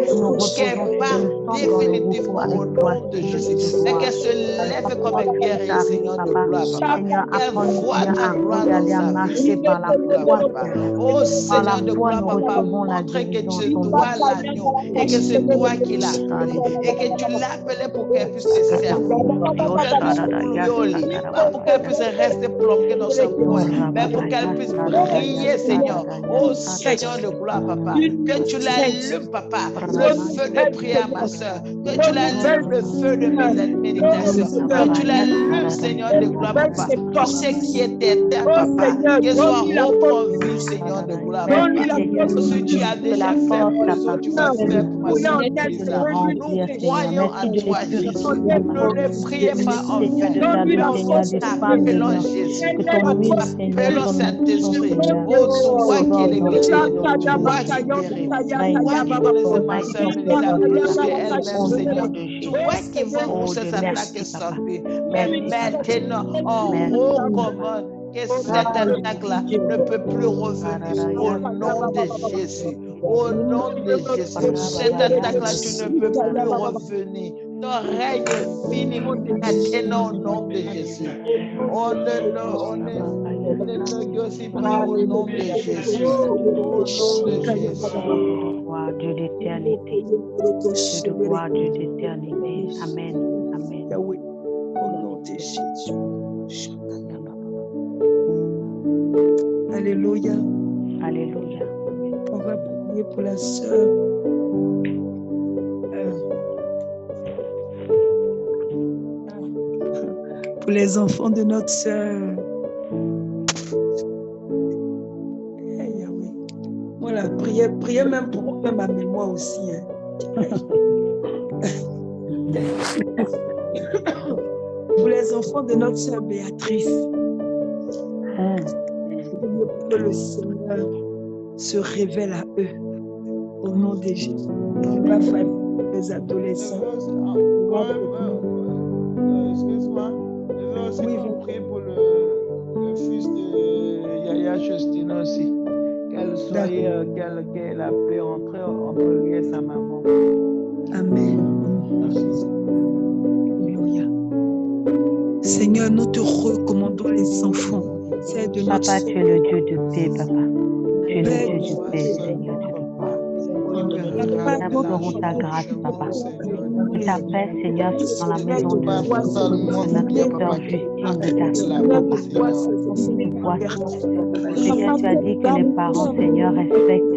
Qu'elle part définitivement au nom de Jésus. Mais qu'elle se lève comme un guerrier, Seigneur de gloire, papa. Qu'elle voit ta gloire dans sa vie, par la foi. Oh Seigneur de gloire, papa, montre que c'est toi l'agneau et que c'est toi qui l'as appelé et que tu l'as appelé pour qu'elle puisse te servir. Pas pour qu'elle puisse rester bloquée dans son coin, mais pour qu'elle puisse briller, Seigneur. Oh Seigneur de gloire, papa, que tu l'allumes, papa, le feu de prière, ma soeur, que tu l'allumes, le feu de méditation, que tu l'allumes, Seigneur de gloire, papa, tout ce qui était terre, papa, que soit reconduit, Seigneur de gloire, papa. Ce que tu as déjà fait pour les autres, tu vas faire pour ma soeur. Nous croyons à toi, Jésus. Ne priez pas en vain. Appelons Jésus. Appelons Saint-Esprit. Oh, toi qui es le guérisseur, toi qui guéris. Toi qui connaissais ma soeur Mélissa plus qu'elle-même, Seigneur. Toi qui vois pour cette attaque sortie. Mais maintenant, on recommande que cette attaque-là ne peut plus revenir au nom de Jésus. Au nom de Jésus. Cette attaque-là, tu ne peux plus revenir. Ton règne est fini maintenant au nom de Jésus. On ne négocie pas au nom de Jésus. Au nom de Jésus. Dieu d'éternité. Dieu de gloire, Dieu d'éternité. Amen. Amen. Au nom de Jésus. Alléluia. Alléluia. On va prier pour la sœur Pour les enfants de notre sœur. Voilà, priez même pour ma mémoire aussi. Pour les enfants de notre sœur Béatrice. Que le Seigneur se révèle à eux. Au nom de Jésus. Ma famille, les adolescents. Excuse-moi. Je veux aussi qu'on prie pour le fils de Yaya Justina aussi. Qu'elle a pu entrer entre lui et sa maman. Amen. Alléluia. Seigneur, nous te recommandons les enfants. C'est de Papa, tu es le Dieu de paix, papa. Tu es le Dieu de paix, Seigneur. Nous implorons ta grâce, papa. Que ta paix, Seigneur, soit dans la maison de notre sœur Justine de Garcia, papa. Seigneur, tu as dit que les parents, Seigneur, respectent.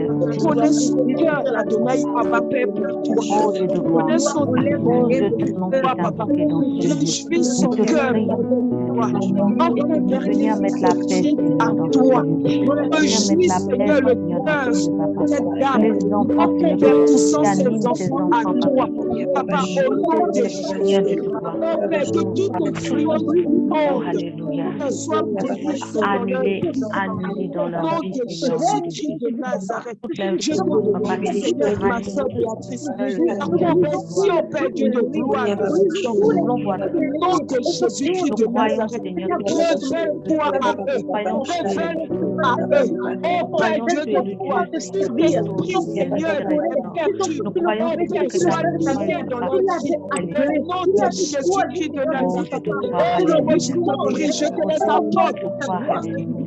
Connais son cœur, Adonai, Papa, Père, pour toi. Dieu de gloire, Connais son nom de ton nom qui est invoqué dans ce lieu. son Nous te cœur. prions de venir mettre la paix, Seigneur, dans toi. ce lieu. Venir mettre la paix, Seigneur, dans ce lieu, papa. Les enfants, Seigneur, qui animent tes enfants, papa. Papa, au nom de Seigneur, Dieu de gloire. Père, que toute influence du Oh, monde alléluia. soit brisée Annulé dans leur vie, Seigneur. Jésus de Nazareth. Je L'influence, papa, qui Seigneur, ma soeur Béatrice, la conversion, Père Dieu de gloire, au nom de Jésus-Christ de Nazareth, révèle-toi à eux, révèle-toi à eux, oh Père Dieu de gloire, tout esprit, Seigneur, nous croyons qu'elle soit liée dans leur vie, au nom de Jésus-Christ de Nazareth, je te laisse apporter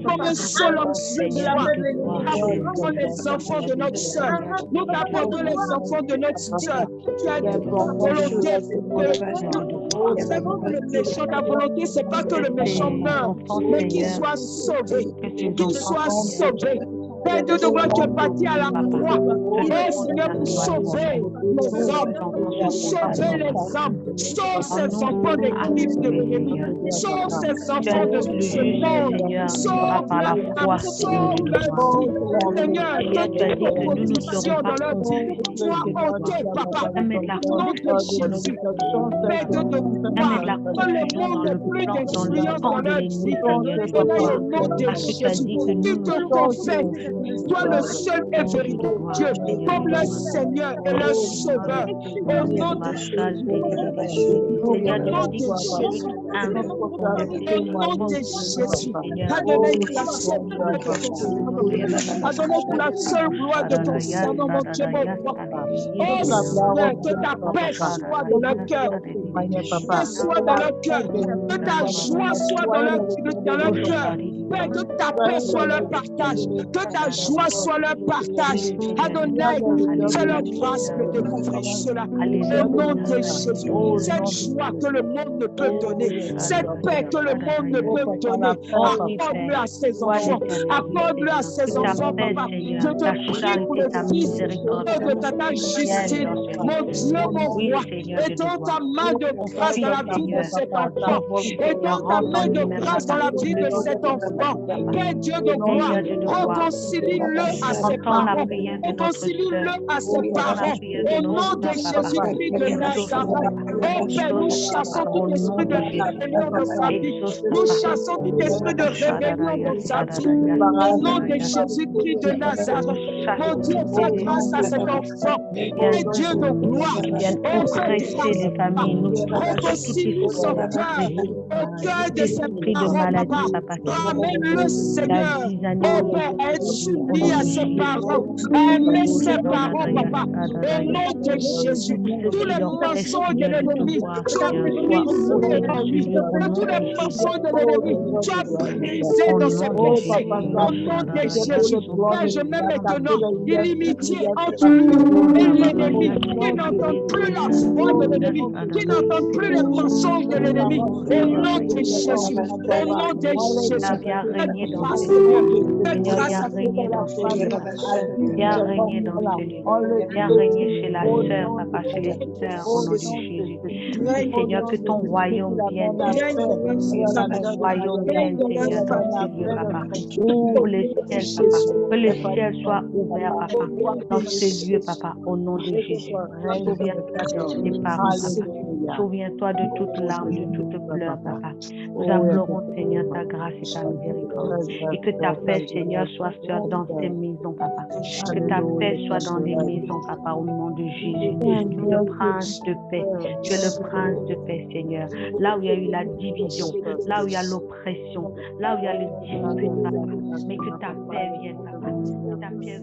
comme un seul homme ce soir. Nous apportons les enfants de notre sœur. Nous apportons les enfants de notre sœur qui a une volonté. Le méchant, la volonté, ce n'est pas que le méchant meure, mais qu'il soit sauvé. Qu'il soit sauvé. Père Dieu de gloire qui est parti à la croix. Oh Seigneur, pour sauver les hommes, pour sauver les hommes. Sauve ces enfants des griffes de l'ennemi. Sauve ces enfants de ce monde. Sauve leur âme. Sauve leur vie. Seigneur, que toute opposition dans leur vie soit ôtée, papa. Au nom de Jésus. Père Dieu de gloire, que le monde n'ait plus d'influence dans leur vie. Au nom de Jésus, tu te confesses. Toi le seul et véritable Dieu, comme le Seigneur et le Sauveur. Au nom de Jésus. Au nom de Jésus. Au nom de Jésus. Adonne la seule gloire de ton Saint-Nom, mon Dieu, mon roi. Oh Seigneur, que ta paix soit dans leur cœur. Que soit dans leur cœur. Que ta joie soit dans leur cœur. Père, que ta paix soit leur partage. Que ta joie soit leur partage. Adonai, fais leur grâce de découvrir cela. Au nom de Jésus. Cette joie que le monde ne peut donner. Cette paix que le monde ne peut donner. Accorde-le à ses enfants. Accorde-le à ses enfants, papa. Je te prie pour le fils de Tata Justine. Mon Dieu, mon roi. Et dans ta main de grâce dans la vie de cet enfant. Et dans ta main de grâce dans la vie de cet enfant. Père Dieu de gloire, réconcilie-le à ses parents. Réconcilie-le à ses parents. Au nom de Jésus-Christ de Nazareth. Oh Père, nous chassons tout esprit de rébellion dans sa vie. Nous chassons tout esprit de rébellion dans sa vie. Au nom de Jésus-Christ de Nazareth. Mon Dieu, fais grâce à cet enfant. Père Dieu de gloire. Réconcilie son cœur au cœur de ses parents, papa. Ramène-le, Seigneur, oh Père, à être soumis à ses parents, à aimer ses parents, papa. Au nom de Jésus, tous les mensonges de l'ennemi, tu as brisé dans lui. Tous les mensonges de l'ennemi, tu as brisé dans ses pensées. Au nom de Jésus, Père, je mets maintenant l'inimitié entre lui et l'ennemi, qui n'entend plus la voix de l'ennemi, qui n'entend plus les mensonges de l'ennemi. Au nom de Jésus, au nom de Jésus, viens régner dans ce lieu. Viens régner dans ce lieu. Viens régner dans ce lieu. Viens régner chez la sœur, papa, chez les sœurs, au nom de Jésus. Jésus. Seigneur, que ton royaume vienne, Viens dans la que ton royaume vienne, Seigneur, dans ce lieu, papa. Ouvre les ciels, papa. Que le ciel soit ouvert, papa, dans ce lieu, papa, au nom de Jésus. Souviens-toi de tes parents, papa. Souviens-toi de toute larme, de toute pleurs, papa. Nous implorons, Seigneur, ta grâce et ta miséricorde. Et que ta paix, Seigneur, soit dans ces maisons, papa. Que ta paix soit dans les maisons, papa, au nom de Jésus. Tu es le prince de paix. Tu es le prince de paix, Seigneur. Là où il y a eu la division, là où il y a l'oppression, là où il y a le dispute, papa. Mais que ta paix vienne, papa. Que ta paix